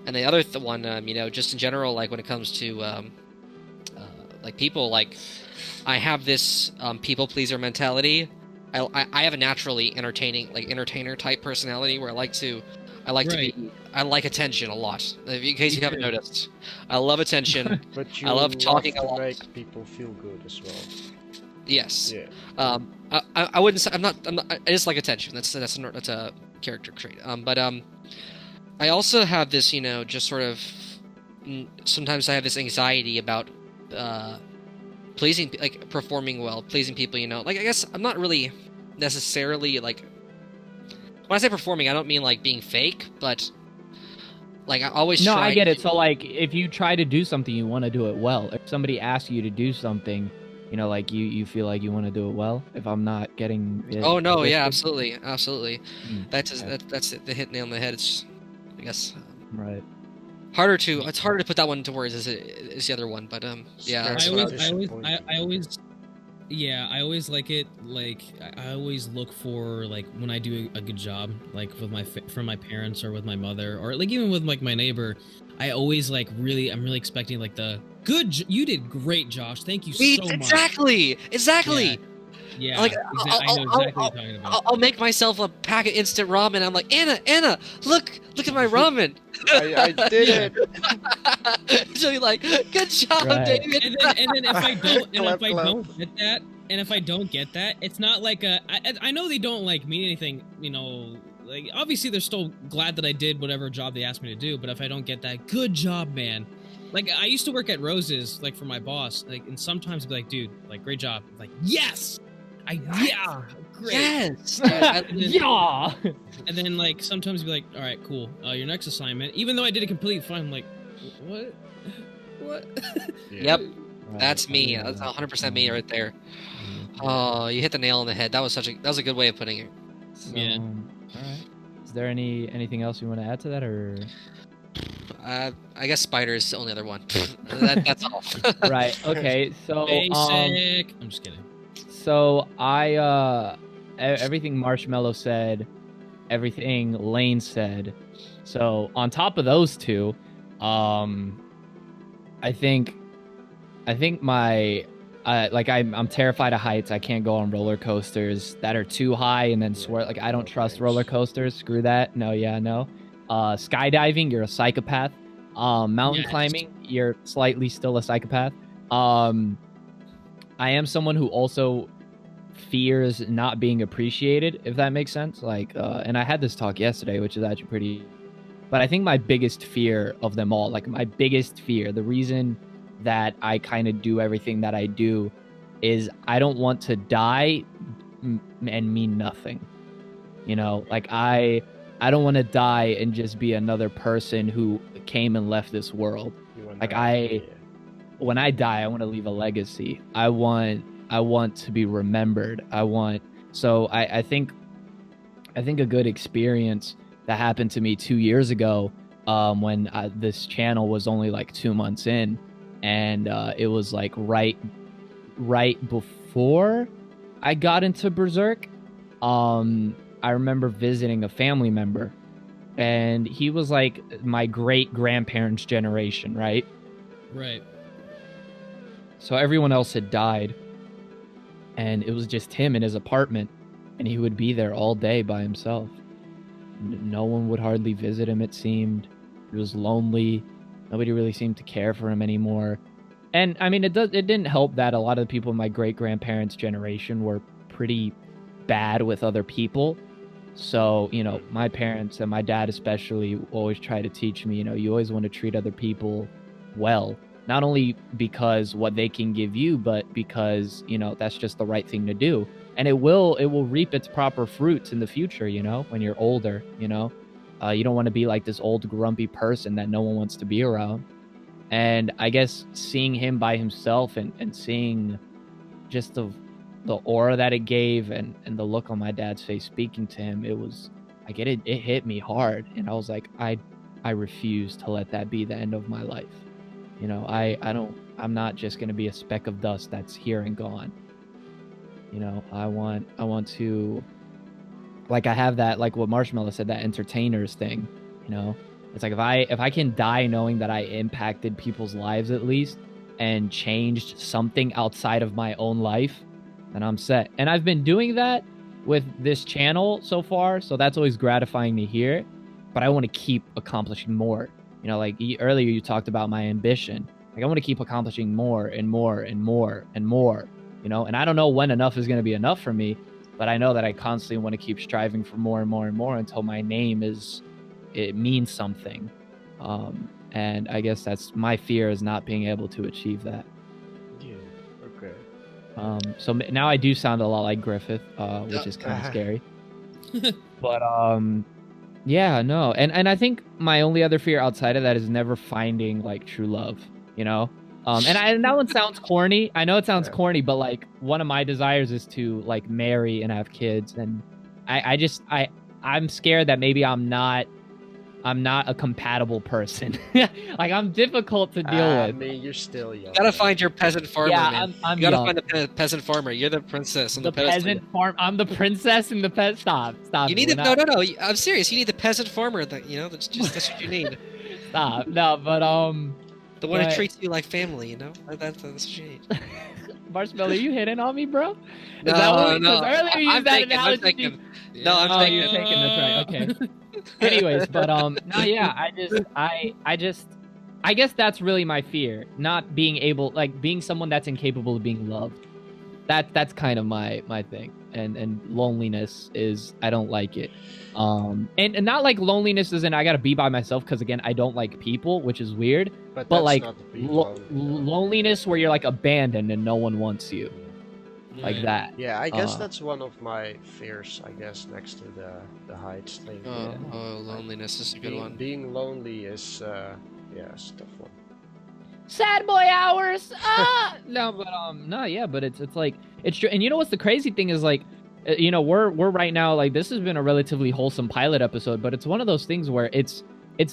And the other one, you know, just in general, like when it comes to like people, like I have this people pleaser mentality. I have a naturally entertainer type personality where I like to I like attention a lot. In case you haven't noticed, I love attention.
But you
I love talking a
to
lot.
make people feel good as well.
Yes.
Yeah.
I wouldn't say I'm not. I just like attention. That's a character trait. But I also have this, you know, just sort of. Sometimes I have this anxiety about pleasing, like performing well, pleasing people. You know, like I guess I'm not really necessarily like. When I say performing, I don't mean like being fake, but like I always
No,
try
I get
to-
it. So, like, if you try to do something, you want to do it well. If somebody asks you to do something, you know, like you feel like you want to do it well. If I'm not getting it
Oh no, yeah,
twisted.
absolutely.
Mm,
That's
okay.
that's the hit nail on the head. It's, I guess,
Right.
it's harder to put that one into words as it is the other one, but yeah,
Scared
that's
I
what
about
always,
disappointing
I always, yeah, I always like it. Like, I always look for like when I do a good job, like with from my parents or with my mother, or like even with like my neighbor. I always like I'm really expecting like the you did great, Josh. Thank you so much.
Exactly.
Yeah,
Like,
I know exactly what you're talking about.
I'll make myself a pack of instant ramen. I'm like, Anna, look at my ramen.
I did it.
So you're like, good job,
Right.
David.
And then if I don't,
Clap, clap.
if I don't get that, it's not like I know they don't like mean anything, you know. Like obviously they're still glad that I did whatever job they asked me to do, but if I don't get that, good job, man. Like I used to work at Rose's, like for my boss, like, and sometimes I'd be like, dude, like great job. I'm like, yes, yeah, great.
Yes.
Yeah.
And then like sometimes be like, all right, cool. Your next assignment, even though I did it completely fine, I'm like, what?
Yep.
Right.
That's me.
Yeah.
That's 100% me right there.
Mhm.
Oh, you hit the nail on the head. That was a good way of putting it.
So,
Yeah.
All right. Is there anything else you want to add to that, or?
I guess spider is the only other one. That's all.
Right. Okay. So
Basic. I'm just kidding.
So I everything Marshmallow said, everything Lane said. So on top of those two, I think my I'm terrified of heights. I can't go on roller coasters that are too high and then swear. Like I don't trust roller coasters. Screw that. No, yeah, no. Skydiving, you're a psychopath. Mountain
Yes.
climbing, you're slightly still a psychopath. I am someone who also fears not being appreciated, if that makes sense. Like, and I had this talk yesterday, which is actually pretty. But I think my biggest fear of them all, like my biggest fear, the reason that I kind of do everything that I do, is I don't want to die and mean nothing. You know, like I don't want to die and just be another person who came and left this world. Like when I die, I want to leave a legacy. I want to be remembered. I think a good experience that happened to me 2 years ago, when this channel was only like 2 months in, and it was like right before I got into Berserk. I remember visiting a family member, and he was like my great grandparents' generation, right?
Right.
So everyone else had died, and it was just him in his apartment, and he would be there all day by himself. No one would hardly visit him, it seemed. He was lonely. Nobody really seemed to care for him anymore. And I mean, it didn't help that a lot of the people in my great-grandparents' generation were pretty bad with other people. So, you know, my parents and my dad especially always try to teach me, you know, you always want to treat other people well. Not only because what they can give you, but because, you know, that's just the right thing to do. And it will reap its proper fruits in the future, you know, when you're older, you know. You don't want to be like this old grumpy person that no one wants to be around. And I guess seeing him by himself and seeing just the aura that it gave and the look on my dad's face speaking to him, it hit me hard. And I was like, I refuse to let that be the end of my life. You know, I'm not just going to be a speck of dust that's here and gone. You know, I want to, like I have that, like what Marshmallow said, that entertainers thing, you know. It's like if I can die knowing that I impacted people's lives at least and changed something outside of my own life, then I'm set. And I've been doing that with this channel so far, so that's always gratifying to hear. But I want to keep accomplishing more. You know, like earlier you talked about my ambition. Like I want to keep accomplishing more and more and more and more, you know. And I don't know when enough is going to be enough for me, but I know that I constantly want to keep striving for more and more and more until my name it means something. And I guess that's my fear, is not being able to achieve that.
Yeah. Okay.
So now I do sound a lot like Griffith, which is kind of scary. But yeah, no. And I think my only other fear outside of that is never finding like true love, you know? And that one sounds corny. I know it sounds corny, but like one of my desires is to like marry and have kids. And I'm scared that maybe I'm not a compatible person. Like I'm difficult to deal with.
I mean, you're still young.
You gotta find your peasant farmer, man.
I'm
you gotta
young.
find the peasant farmer. You're the princess.
The peasant farm. I'm the princess and the pet. Stop.
You need no. I'm serious. You need the peasant farmer. That's what you need.
Stop. No, but
the one who treats you like family. You know, that's what you need.
Marshmallow, are you hitting on me, bro?
No.
Earlier you used that analogy.
I'm thinking. No, I'm thinking.
You're taking that's right. Okay. Anyways, but no, yeah, I guess that's really my fear, not being able, like being someone that's incapable of being loved. That's kind of my thing. And loneliness is, I don't like it. And not like loneliness as in I gotta be by myself, because again, I don't like people, which is weird. But like loneliness where you're like abandoned and no one wants you. Like that.
Yeah, I guess that's one of my fears, I guess, next to the heights thing.
Loneliness is a good one.
Being lonely is, it's a tough one.
Sad boy hours! No, but, no, yeah, but it's like, it's true. And you know what's the crazy thing is, like, you know, we're right now, like, this has been a relatively wholesome pilot episode, but it's one of those things where it's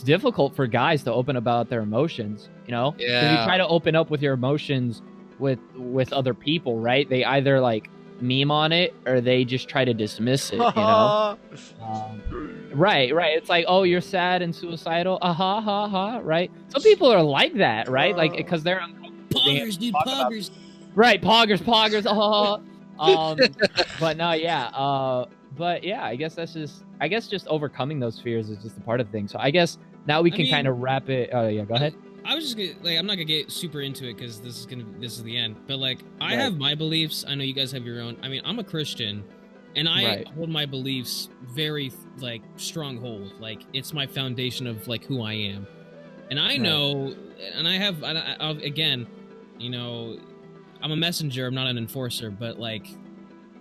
difficult for guys to open about their emotions, you know?
Yeah.
Because you try to open up with your emotions with other people, right? They either like meme on it or they just try to dismiss it, you know? Right. It's like, oh, you're sad and suicidal, right? Some people are like that, right? Like, because they're
poggers, dude, poggers.
Right, poggers. But no, yeah. But yeah, I guess just overcoming those fears is just a part of things. So I guess now we can kind of wrap it. Oh yeah, go ahead.
I was just gonna, like, I'm not gonna get super into it because this is the end. But like, I have my beliefs. I know you guys have your own. I mean, I'm a Christian, and I hold my beliefs very like stronghold. Like, it's my foundation of like who I am, and I know, and I'll, again, you know, I'm a messenger. I'm not an enforcer, but like,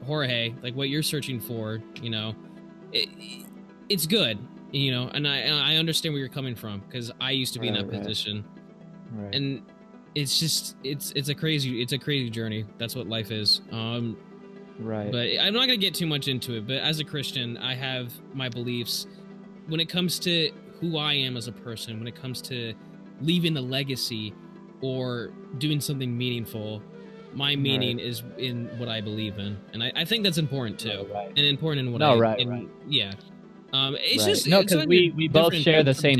Jorge, like what you're searching for, you know, it's good. You know, and I understand where you're coming from because I used to be in that position, and it's just it's a crazy journey. That's what life is. But I'm not gonna get too much into it. But as a Christian, I have my beliefs when it comes to who I am as a person. When it comes to leaving a legacy or doing something meaningful, my meaning is in what I believe in, and I think that's important too, and important in what yeah. It's just no,
because we both share the same.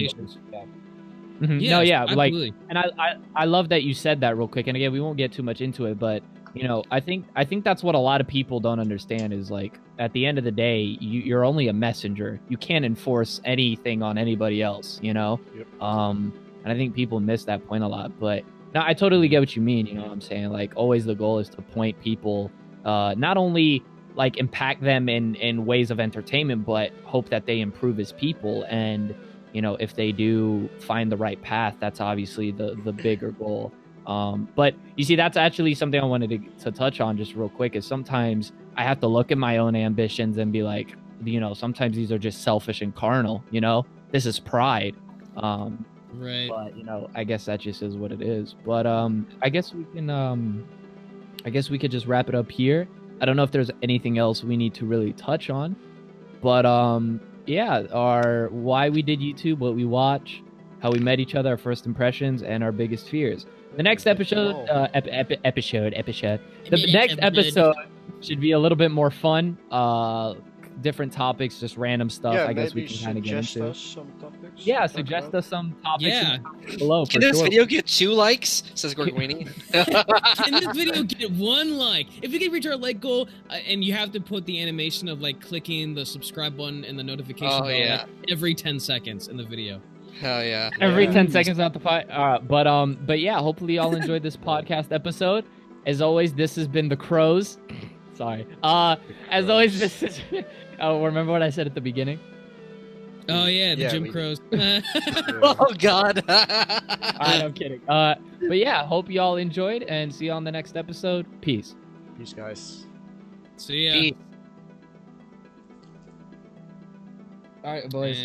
No, yeah, absolutely. Like, and I love that you said that real quick. And again, we won't get too much into it, but you know, I think that's what a lot of people don't understand is like at the end of the day, you're only a messenger. You can't enforce anything on anybody else, you know.
Yep.
And I think people miss that point a lot. But no, I totally get what you mean. You know what I'm saying? Like, always the goal is to point people, not only like impact them in ways of entertainment, but hope that they improve as people. And you know, if they do find the right path, that's obviously the bigger goal. But you see, that's actually something I wanted to touch on just real quick, is sometimes I have to look at my own ambitions and be like, you know, sometimes these are just selfish and carnal, you know, this is pride. But you know, I guess that just is what it is. But I guess we could just wrap it up here. I don't know if there's anything else we need to really touch on, but yeah, our why we did YouTube, what we watch, how we met each other, our first impressions, and our biggest fears. The next episode, the next episode should be a little bit more fun. Different topics, just random stuff.
Yeah,
I guess we can kind of get into.
Us some topics
suggest us some topics below.
Can this video get 2 likes? Says Gorguini.
Can this video get 1 like? If we can reach our like goal, and you have to put the animation of like clicking the subscribe button and the notification bell like, every 10 seconds in the video.
Hell yeah!
Every 10 seconds out the fight. But yeah, hopefully y'all enjoyed this podcast episode. As always, this has been the Crows. Sorry. As always, this is. Oh, remember what I said at the beginning?
Oh yeah, the Jim Crows.
Oh God.
I'm kidding. But yeah, hope y'all enjoyed, and see you on the next episode. Peace.
Peace, guys.
See ya.
Peace.
All right, boys.